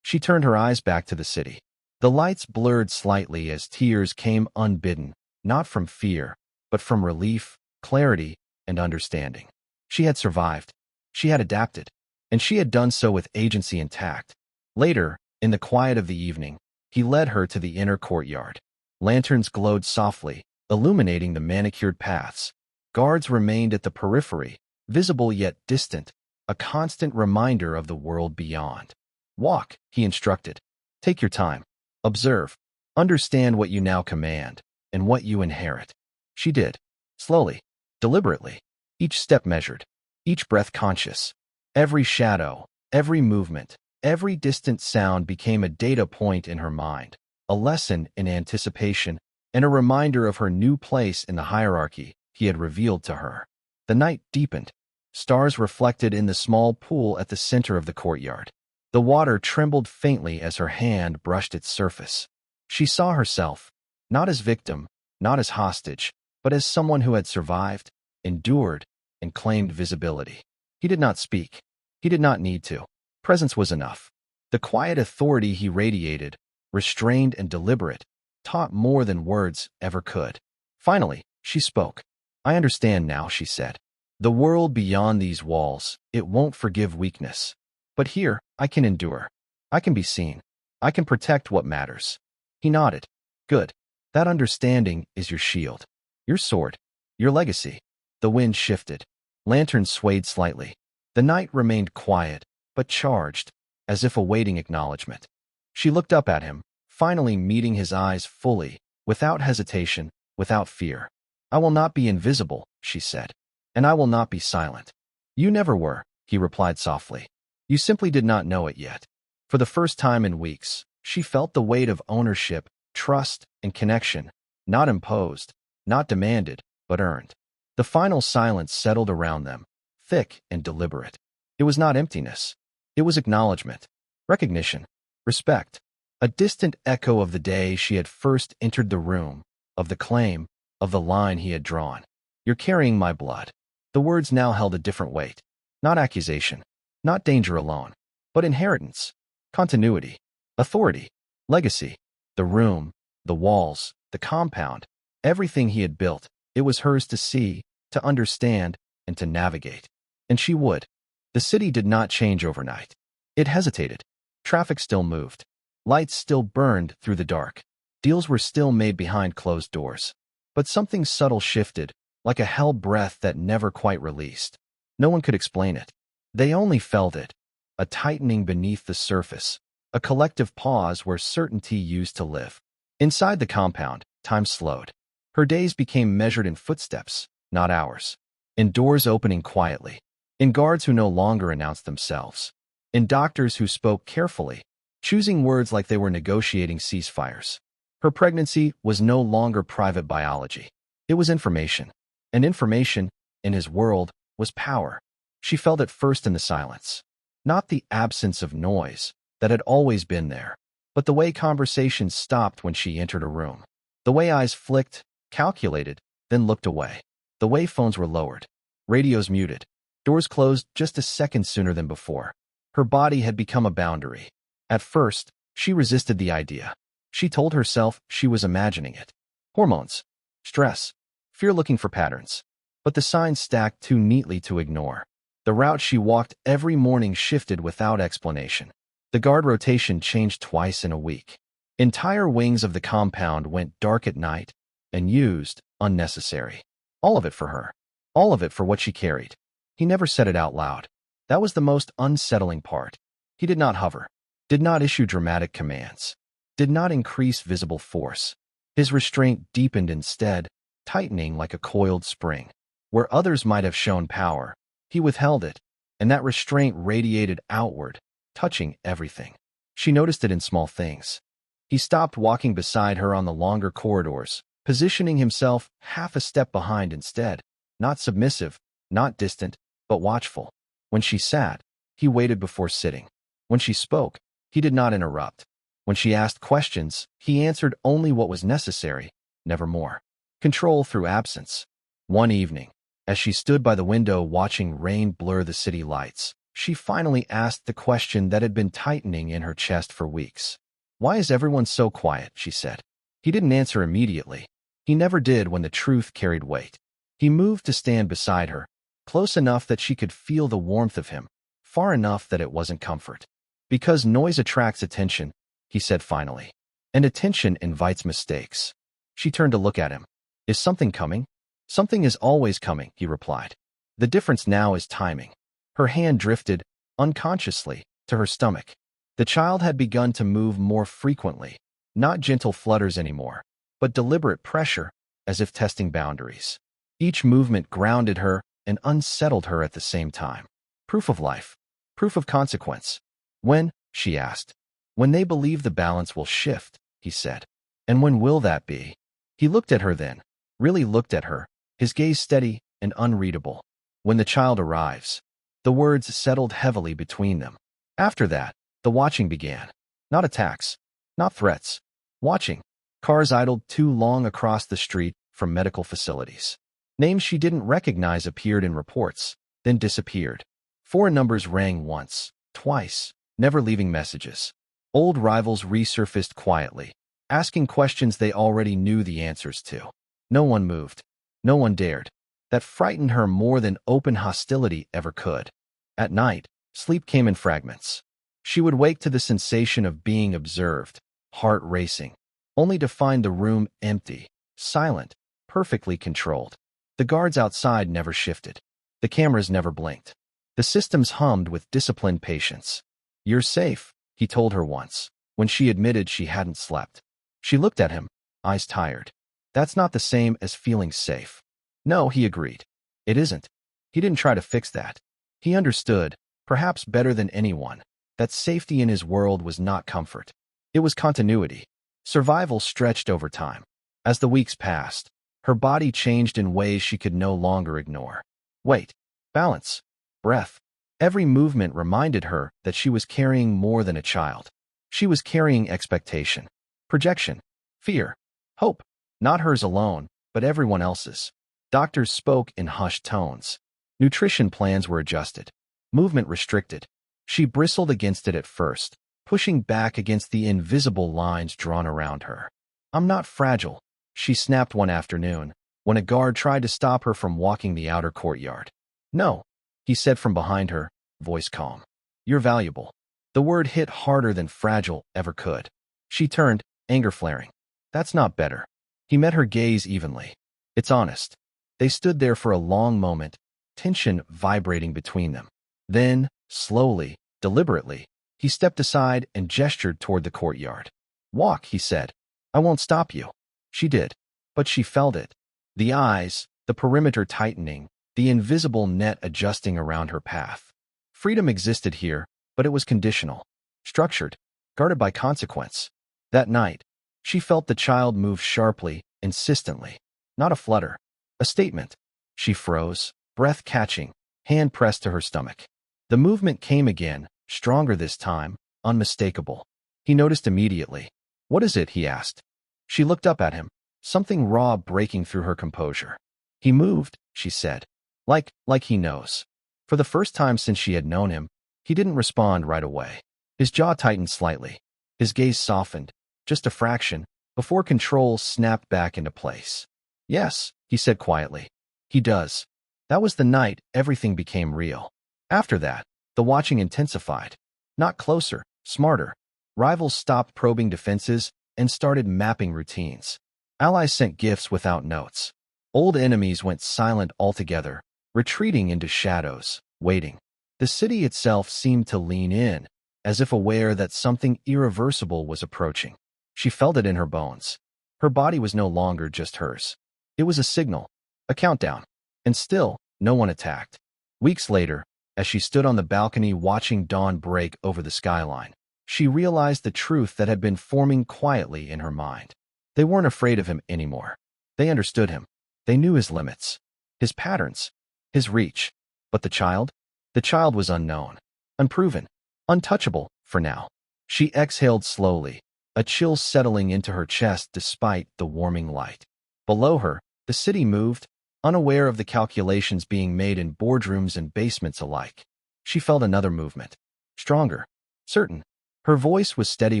She turned her eyes back to the city. The lights blurred slightly as tears came unbidden, not from fear, but from relief, clarity, and understanding. She had survived. She had adapted. And she had done so with agency intact. Later, in the quiet of the evening, he led her to the inner courtyard. Lanterns glowed softly, illuminating the manicured paths. Guards remained at the periphery, visible yet distant, a constant reminder of the world beyond. Walk, he instructed. Take your time. Observe. Understand what you now command, and what you inherit. She did. Slowly, deliberately. Each step measured. Each breath conscious. Every shadow, every movement, every distant sound became a data point in her mind, a lesson in anticipation, and a reminder of her new place in the hierarchy he had revealed to her. The night deepened. Stars reflected in the small pool at the center of the courtyard. The water trembled faintly as her hand brushed its surface. She saw herself, not as victim, not as hostage, but as someone who had survived, endured, and claimed visibility. He did not speak. He did not need to. Presence was enough. The quiet authority he radiated, restrained and deliberate, taught more than words ever could. Finally, she spoke. I understand now, she said. The world beyond these walls, it won't forgive weakness. But here, I can endure. I can be seen. I can protect what matters. He nodded. Good. That understanding is your shield. Your sword. Your legacy. The wind shifted. Lanterns swayed slightly. The night remained quiet, but charged, as if awaiting acknowledgement. She looked up at him, finally meeting his eyes fully, without hesitation, without fear. I will not be invisible, she said. And I will not be silent. You never were, he replied softly. You simply did not know it yet. For the first time in weeks, she felt the weight of ownership, trust, and connection, not imposed, not demanded, but earned. The final silence settled around them, thick and deliberate. It was not emptiness. It was acknowledgement, recognition, respect, a distant echo of the day she had first entered the room, of the claim, of the line he had drawn. You're carrying my blood. The words now held a different weight. Not accusation, not danger alone, but inheritance, continuity, authority, legacy. The room, the walls, the compound, everything he had built, it was hers to see, to understand, and to navigate. And she would. The city did not change overnight. It hesitated. Traffic still moved. Lights still burned through the dark. Deals were still made behind closed doors. But something subtle shifted, like a held breath that never quite released. No one could explain it. They only felt it. A tightening beneath the surface. A collective pause where certainty used to live. Inside the compound, time slowed. Her days became measured in footsteps, not hours. In doors opening quietly. In guards who no longer announced themselves. In doctors who spoke carefully, choosing words like they were negotiating ceasefires. Her pregnancy was no longer private biology. It was information. And information, in his world, was power. She felt it first in the silence. Not the absence of noise that had always been there, but the way conversations stopped when she entered a room. The way eyes flicked, calculated, then looked away. The way phones were lowered. Radios muted. Doors closed just a second sooner than before. Her body had become a boundary. At first, she resisted the idea. She told herself she was imagining it. Hormones, stress, fear looking for patterns. But the signs stacked too neatly to ignore. The route she walked every morning shifted without explanation. The guard rotation changed twice in a week. Entire wings of the compound went dark at night and used unnecessary. All of it for her. All of it for what she carried. He never said it out loud. That was the most unsettling part. He did not hover, did not issue dramatic commands, did not increase visible force. His restraint deepened instead, tightening like a coiled spring. Where others might have shown power, he withheld it, and that restraint radiated outward, touching everything. She noticed it in small things. He stopped walking beside her on the longer corridors, positioning himself half a step behind instead, not submissive, not distant, but watchful. When she sat, he waited before sitting. When she spoke, he did not interrupt. When she asked questions, he answered only what was necessary, never more. Control through absence. One evening, as she stood by the window watching rain blur the city lights, she finally asked the question that had been tightening in her chest for weeks. "Why is everyone so quiet?" she said. He didn't answer immediately. He never did when the truth carried weight. He moved to stand beside her, close enough that she could feel the warmth of him, far enough that it wasn't comfort. "Because noise attracts attention," he said finally. "And attention invites mistakes." She turned to look at him. "Is something coming?" "Something is always coming," he replied. "The difference now is timing." Her hand drifted, unconsciously, to her stomach. The child had begun to move more frequently, not gentle flutters anymore, but deliberate pressure, as if testing boundaries. Each movement grounded her and unsettled her at the same time. Proof of life. Proof of consequence. "When?" she asked. "When they believe the balance will shift," he said. "And when will that be?" He looked at her then, really looked at her, his gaze steady and unreadable. "When the child arrives." The words settled heavily between them. After that, the watching began. Not attacks, not threats. Watching. Cars idled too long across the street from medical facilities. Names she didn't recognize appeared in reports, then disappeared. Foreign numbers rang once, twice, never leaving messages. Old rivals resurfaced quietly, asking questions they already knew the answers to. No one moved. No one dared. That frightened her more than open hostility ever could. At night, sleep came in fragments. She would wake to the sensation of being observed, heart racing, only to find the room empty, silent, perfectly controlled. The guards outside never shifted. The cameras never blinked. The systems hummed with disciplined patience. "You're safe," he told her once, when she admitted she hadn't slept. She looked at him, eyes tired. "That's not the same as feeling safe." "No," he agreed. "It isn't." He didn't try to fix that. He understood, perhaps better than anyone, that safety in his world was not comfort. It was continuity. Survival stretched over time. As the weeks passed, her body changed in ways she could no longer ignore. Weight, balance, breath. Every movement reminded her that she was carrying more than a child. She was carrying expectation, projection, fear, hope, not hers alone, but everyone else's. Doctors spoke in hushed tones. Nutrition plans were adjusted, movement restricted. She bristled against it at first, pushing back against the invisible lines drawn around her. "I'm not fragile," she snapped one afternoon, when a guard tried to stop her from walking the outer courtyard. "No," he said from behind her, voice calm. "You're valuable." The word hit harder than fragile ever could. She turned, anger flaring. "That's not better." He met her gaze evenly. "It's honest." They stood there for a long moment, tension vibrating between them. Then, slowly, deliberately, he stepped aside and gestured toward the courtyard. "Walk," he said. "I won't stop you." She did, but she felt it. The eyes, the perimeter tightening, the invisible net adjusting around her path. Freedom existed here, but it was conditional, structured, guarded by consequence. That night, she felt the child move sharply, insistently. Not a flutter, a statement. She froze, breath catching, hand pressed to her stomach. The movement came again, stronger this time, unmistakable. He noticed immediately. "What is it?" he asked. She looked up at him, something raw breaking through her composure. "He moved," she said. Like he knows." For the first time since she had known him, he didn't respond right away. His jaw tightened slightly. His gaze softened, just a fraction, before control snapped back into place. "Yes," he said quietly. "He does." That was the night everything became real. After that, the watching intensified. Not closer, smarter. Rivals stopped probing defenses and started mapping routines. Allies sent gifts without notes. Old enemies went silent altogether, retreating into shadows, waiting. The city itself seemed to lean in, as if aware that something irreversible was approaching. She felt it in her bones. Her body was no longer just hers. It was a signal, a countdown. And still, no one attacked. Weeks later, as she stood on the balcony watching dawn break over the skyline, she realized the truth that had been forming quietly in her mind. They weren't afraid of him anymore. They understood him. They knew his limits, his patterns, his reach. But the child? The child was unknown, unproven, untouchable for now. She exhaled slowly, a chill settling into her chest despite the warming light. Below her, the city moved, unaware of the calculations being made in boardrooms and basements alike. She felt another movement. Stronger, certain. Her voice was steady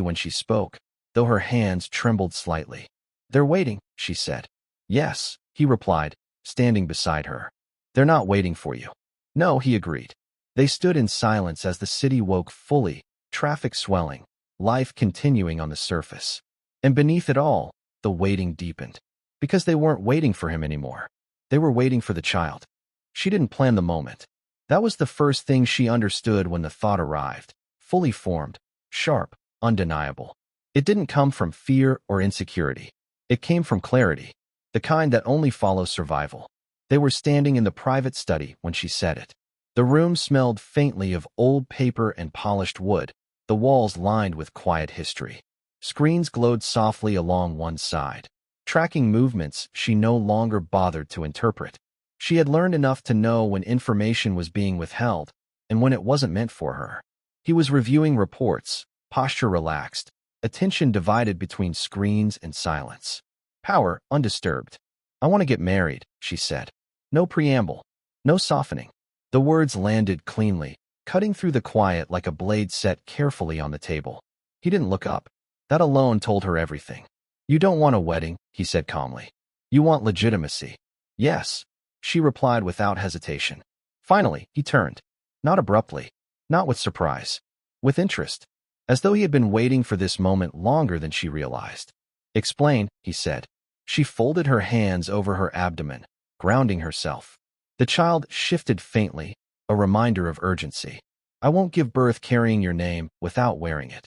when she spoke, though her hands trembled slightly. "They're waiting," she said. "Yes," he replied, standing beside her. "They're not waiting for you." "No," he agreed. They stood in silence as the city woke fully, traffic swelling, life continuing on the surface. And beneath it all, the waiting deepened. Because they weren't waiting for him anymore. They were waiting for the child. She didn't plan the moment. That was the first thing she understood when the thought arrived, fully formed, sharp, undeniable. It didn't come from fear or insecurity. It came from clarity, the kind that only follows survival. They were standing in the private study when she said it. The room smelled faintly of old paper and polished wood, the walls lined with quiet history. Screens glowed softly along one side, tracking movements she no longer bothered to interpret. She had learned enough to know when information was being withheld and when it wasn't meant for her. He was reviewing reports, posture relaxed, attention divided between screens and silence. Power undisturbed. "I want to get married," she said. No preamble, no softening. The words landed cleanly, cutting through the quiet like a blade set carefully on the table. He didn't look up. That alone told her everything. "You don't want a wedding," he said calmly. "You want legitimacy." "Yes," she replied without hesitation. Finally, he turned. Not abruptly, not with surprise, with interest, as though he had been waiting for this moment longer than she realized. "Explain," he said. She folded her hands over her abdomen, grounding herself. The child shifted faintly, a reminder of urgency. "I won't give birth carrying your name without wearing it."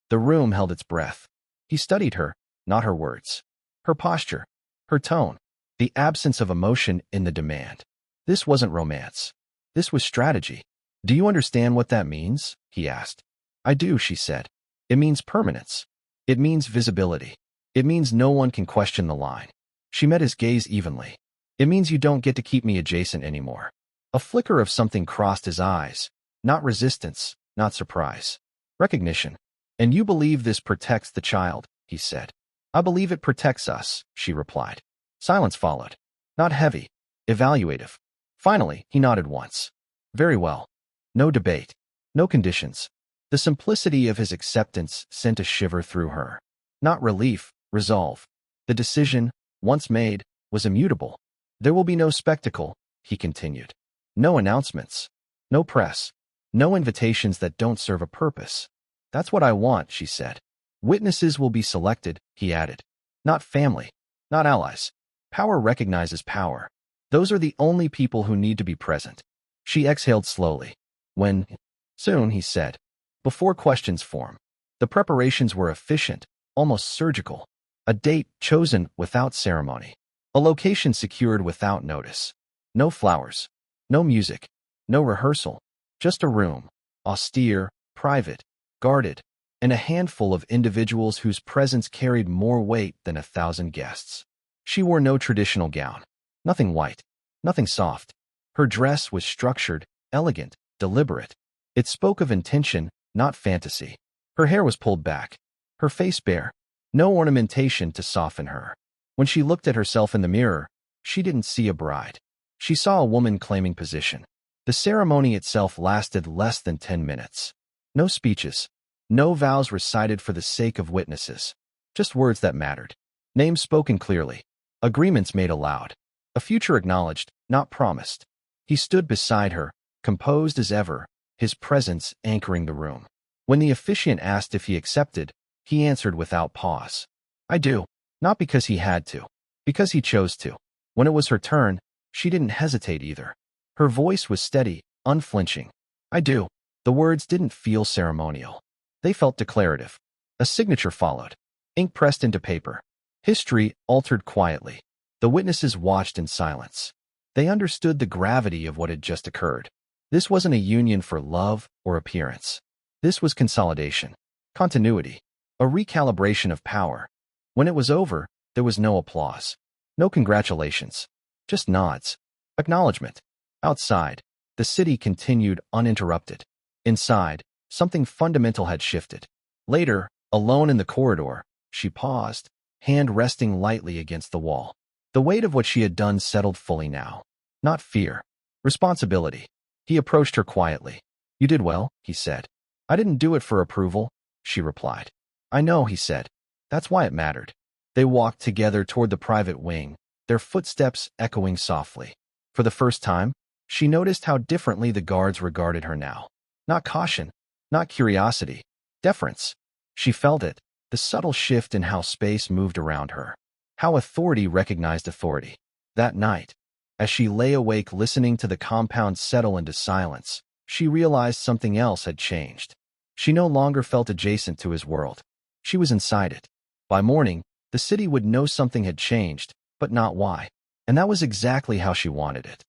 The room held its breath. He studied her, not her words. Her posture, her tone, the absence of emotion in the demand. This wasn't romance. This was strategy. "Do you understand what that means?" he asked. "I do," she said. "It means permanence. It means visibility. It means no one can question the line." She met his gaze evenly. "It means you don't get to keep me adjacent anymore." A flicker of something crossed his eyes, Not resistance, not surprise. Recognition. And you believe this protects the child, he said. I believe it protects us, she replied. Silence followed. Not heavy. Evaluative. Finally, he nodded once. Very well. No debate. No conditions. The simplicity of his acceptance sent a shiver through her. Not relief, resolve. The decision, once made, was immutable. There will be no spectacle, he continued. No announcements. No press. No invitations that don't serve a purpose. That's what I want, she said. Witnesses will be selected, he added. Not family. Not allies. Power recognizes power. Those are the only people who need to be present. She exhaled slowly. When? Soon, he said. Before questions form. The preparations were efficient, almost surgical. A date chosen without ceremony. A location secured without notice. No flowers. No music. No rehearsal. Just a room. Austere, private, guarded, and a handful of individuals whose presence carried more weight than 1,000 guests. She wore no traditional gown. Nothing white. Nothing soft. Her dress was structured, elegant, deliberate. It spoke of intention, not fantasy. Her hair was pulled back. Her face bare. No ornamentation to soften her. When she looked at herself in the mirror, she didn't see a bride. She saw a woman claiming position. The ceremony itself lasted less than 10 minutes. No speeches. No vows recited for the sake of witnesses. Just words that mattered. Names spoken clearly. Agreements made aloud. A future acknowledged, not promised. He stood beside her, composed as ever, his presence anchoring the room. When the officiant asked if he accepted, he answered without pause. I do. Not because he had to. Because he chose to. When it was her turn, she didn't hesitate either. Her voice was steady, unflinching. I do. The words didn't feel ceremonial. They felt declarative. A signature followed. Ink pressed into paper. History altered quietly. The witnesses watched in silence. They understood the gravity of what had just occurred. This wasn't a union for love or appearance. This was consolidation. Continuity. A recalibration of power. When it was over, there was no applause. No congratulations. Just nods. Acknowledgement. Outside, the city continued uninterrupted. Inside, something fundamental had shifted. Later, alone in the corridor, she paused, hand resting lightly against the wall. The weight of what she had done settled fully now. Not fear. Responsibility. He approached her quietly. You did well, he said. I didn't do it for approval, she replied. I know, he said. That's why it mattered. They walked together toward the private wing, their footsteps echoing softly. For the first time, she noticed how differently the guards regarded her now. Not caution, not curiosity, deference. She felt it, the subtle shift in how space moved around her. How authority recognized authority. That night, as she lay awake listening to the compound settle into silence, she realized something else had changed. She no longer felt adjacent to his world. She was inside it. By morning, the city would know something had changed, but not why. And that was exactly how she wanted it.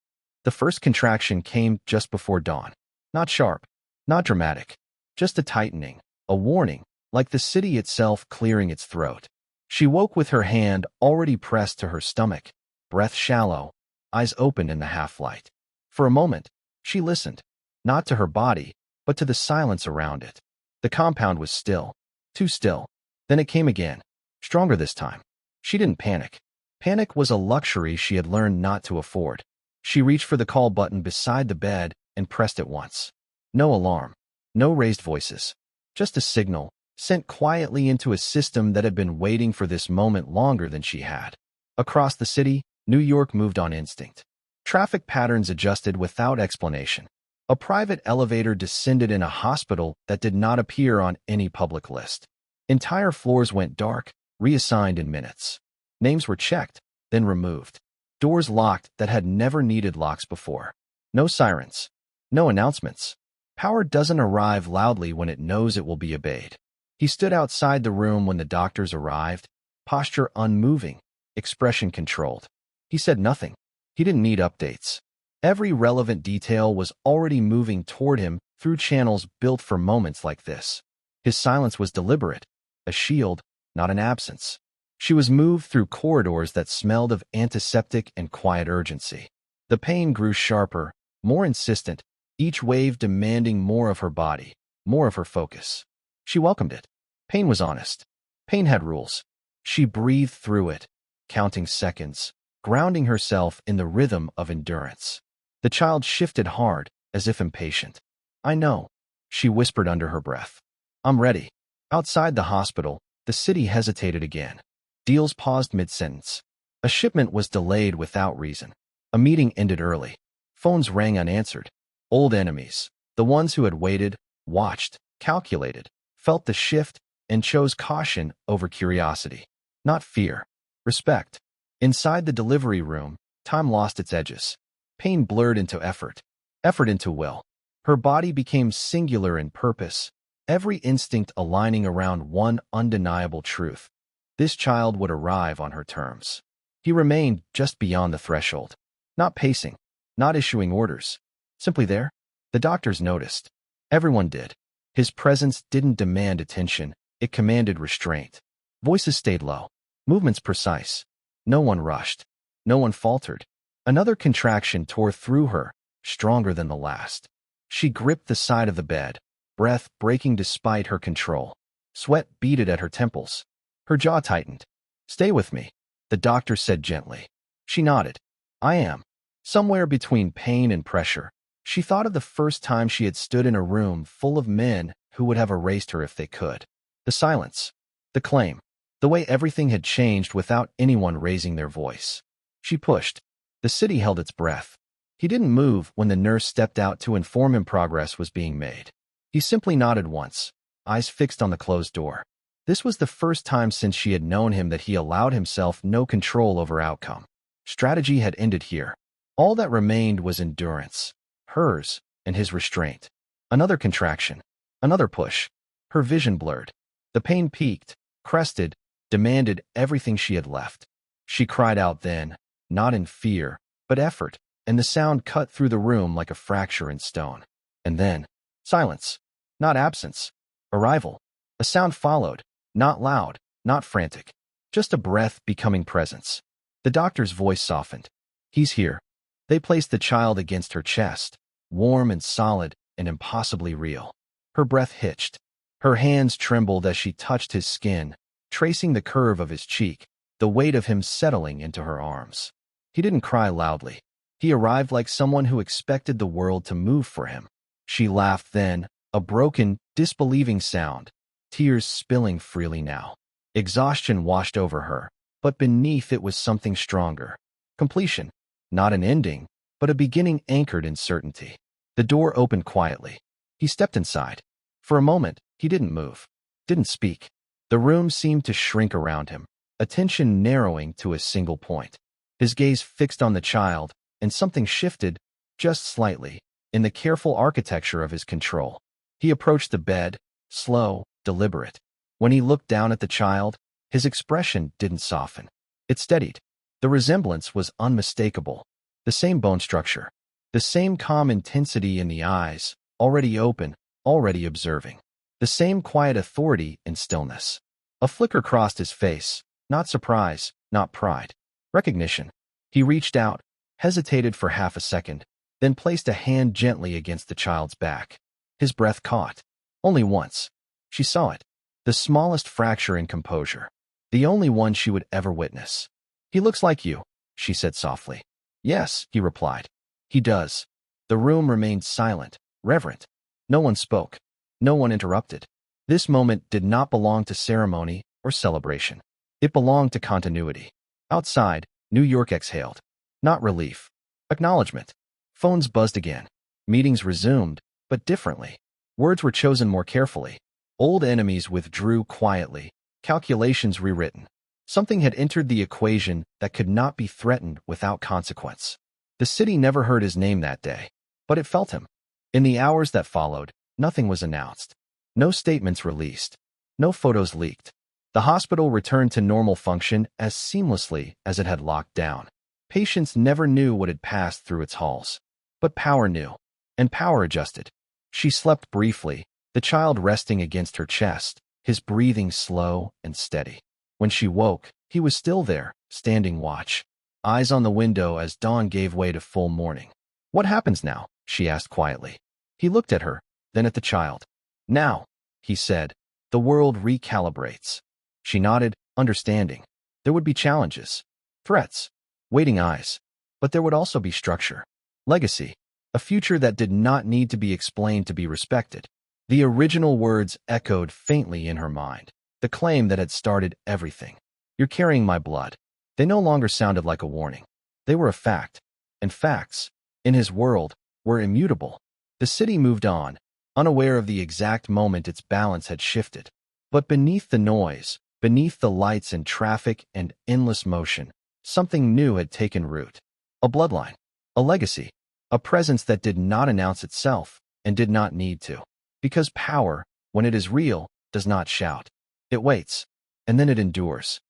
The first contraction came just before dawn. Not sharp, not dramatic, just a tightening, a warning, like the city itself clearing its throat. She woke with her hand already pressed to her stomach, breath shallow, eyes open in the half-light. For a moment, she listened, not to her body, but to the silence around it. The compound was still, too still. Then it came again, stronger this time. She didn't panic. Panic was a luxury she had learned not to afford. She reached for the call button beside the bed and pressed it once. No alarm, no raised voices, just a signal, sent quietly into a system that had been waiting for this moment longer than she had. Across the city, New York moved on instinct. Traffic patterns adjusted without explanation. A private elevator descended in a hospital that did not appear on any public list. Entire floors went dark, reassigned in minutes. Names were checked, then removed. Doors locked that had never needed locks before. No sirens. No announcements. Power doesn't arrive loudly when it knows it will be obeyed. He stood outside the room when the doctors arrived, posture unmoving, expression controlled. He said nothing. He didn't need updates. Every relevant detail was already moving toward him through channels built for moments like this. His silence was deliberate, a shield, not an absence. She was moved through corridors that smelled of antiseptic and quiet urgency. The pain grew sharper, more insistent, each wave demanding more of her body, more of her focus. She welcomed it. Pain was honest. Pain had rules. She breathed through it, counting seconds, grounding herself in the rhythm of endurance. The child shifted hard, as if impatient. "I know," she whispered under her breath. "I'm ready." Outside the hospital, the city hesitated again. Deals paused mid-sentence. A shipment was delayed without reason. A meeting ended early. Phones rang unanswered. Old enemies, the ones who had waited, watched, calculated, felt the shift, and chose caution over curiosity. Not fear. Respect. Inside the delivery room, time lost its edges. Pain blurred into effort. Effort into will. Her body became singular in purpose, every instinct aligning around one undeniable truth. This child would arrive on her terms. He remained just beyond the threshold. Not pacing. Not issuing orders. Simply there. The doctors noticed. Everyone did. His presence didn't demand attention. It commanded restraint. Voices stayed low. Movements precise. No one rushed. No one faltered. Another contraction tore through her, stronger than the last. She gripped the side of the bed, breath breaking despite her control. Sweat beaded at her temples. Her jaw tightened. "Stay with me," the doctor said gently. She nodded. "I am." Somewhere between pain and pressure, she thought of the first time she had stood in a room full of men who would have erased her if they could. The silence. The claim. The way everything had changed without anyone raising their voice. She pushed. The city held its breath. He didn't move when the nurse stepped out to inform him progress was being made. He simply nodded once, eyes fixed on the closed door. This was the first time since she had known him that he allowed himself no control over outcome. Strategy had ended here. All that remained was endurance. Hers and his restraint. Another contraction. Another push. Her vision blurred. The pain peaked, crested, demanded everything she had left. She cried out then, not in fear, but effort, and the sound cut through the room like a fracture in stone. And then, silence. Not absence. Arrival. A sound followed, not loud, not frantic. Just a breath becoming presence. The doctor's voice softened. "He's here." They placed the child against her chest, warm and solid and impossibly real. Her breath hitched. Her hands trembled as she touched his skin, tracing the curve of his cheek, the weight of him settling into her arms. He didn't cry loudly. He arrived like someone who expected the world to move for him. She laughed then, a broken, disbelieving sound, tears spilling freely now. Exhaustion washed over her, but beneath it was something stronger. Completion. Not an ending, but a beginning anchored in certainty. The door opened quietly. He stepped inside. For a moment, he didn't move, didn't speak. The room seemed to shrink around him, attention narrowing to a single point. His gaze fixed on the child, and something shifted, just slightly, in the careful architecture of his control. He approached the bed, slow, deliberate. When he looked down at the child, his expression didn't soften. It steadied. The resemblance was unmistakable. The same bone structure. The same calm intensity in the eyes, already open, already observing. The same quiet authority and stillness. A flicker crossed his face, not surprise, not pride. Recognition. He reached out, hesitated for half a second, then placed a hand gently against the child's back. His breath caught. Only once. She saw it. The smallest fracture in composure. The only one she would ever witness. "He looks like you," she said softly. "Yes," he replied. "He does." The room remained silent, reverent. No one spoke. No one interrupted. This moment did not belong to ceremony or celebration. It belonged to continuity. Outside, New York exhaled. Not relief. Acknowledgement. Phones buzzed again. Meetings resumed, but differently. Words were chosen more carefully. Old enemies withdrew quietly, calculations rewritten. Something had entered the equation that could not be threatened without consequence. The city never heard his name that day, but it felt him. In the hours that followed, nothing was announced. No statements released. No photos leaked. The hospital returned to normal function as seamlessly as it had locked down. Patients never knew what had passed through its halls. But power knew, and power adjusted. She slept briefly, the child resting against her chest, his breathing slow and steady. When she woke, he was still there, standing watch, eyes on the window as dawn gave way to full morning. "What happens now?" she asked quietly. He looked at her, then at the child. Now, he said, the world recalibrates. She nodded, understanding. There would be challenges, threats, waiting eyes, but there would also be structure, legacy, a future that did not need to be explained to be respected. The original words echoed faintly in her mind, the claim that had started everything. You're carrying my blood. They no longer sounded like a warning. They were a fact, and facts, in his world, were immutable. The city moved on, unaware of the exact moment its balance had shifted. But beneath the noise, beneath the lights and traffic and endless motion, something new had taken root. A bloodline, a legacy, a presence that did not announce itself and did not need to. Because power, when it is real, does not shout. It waits, and then it endures.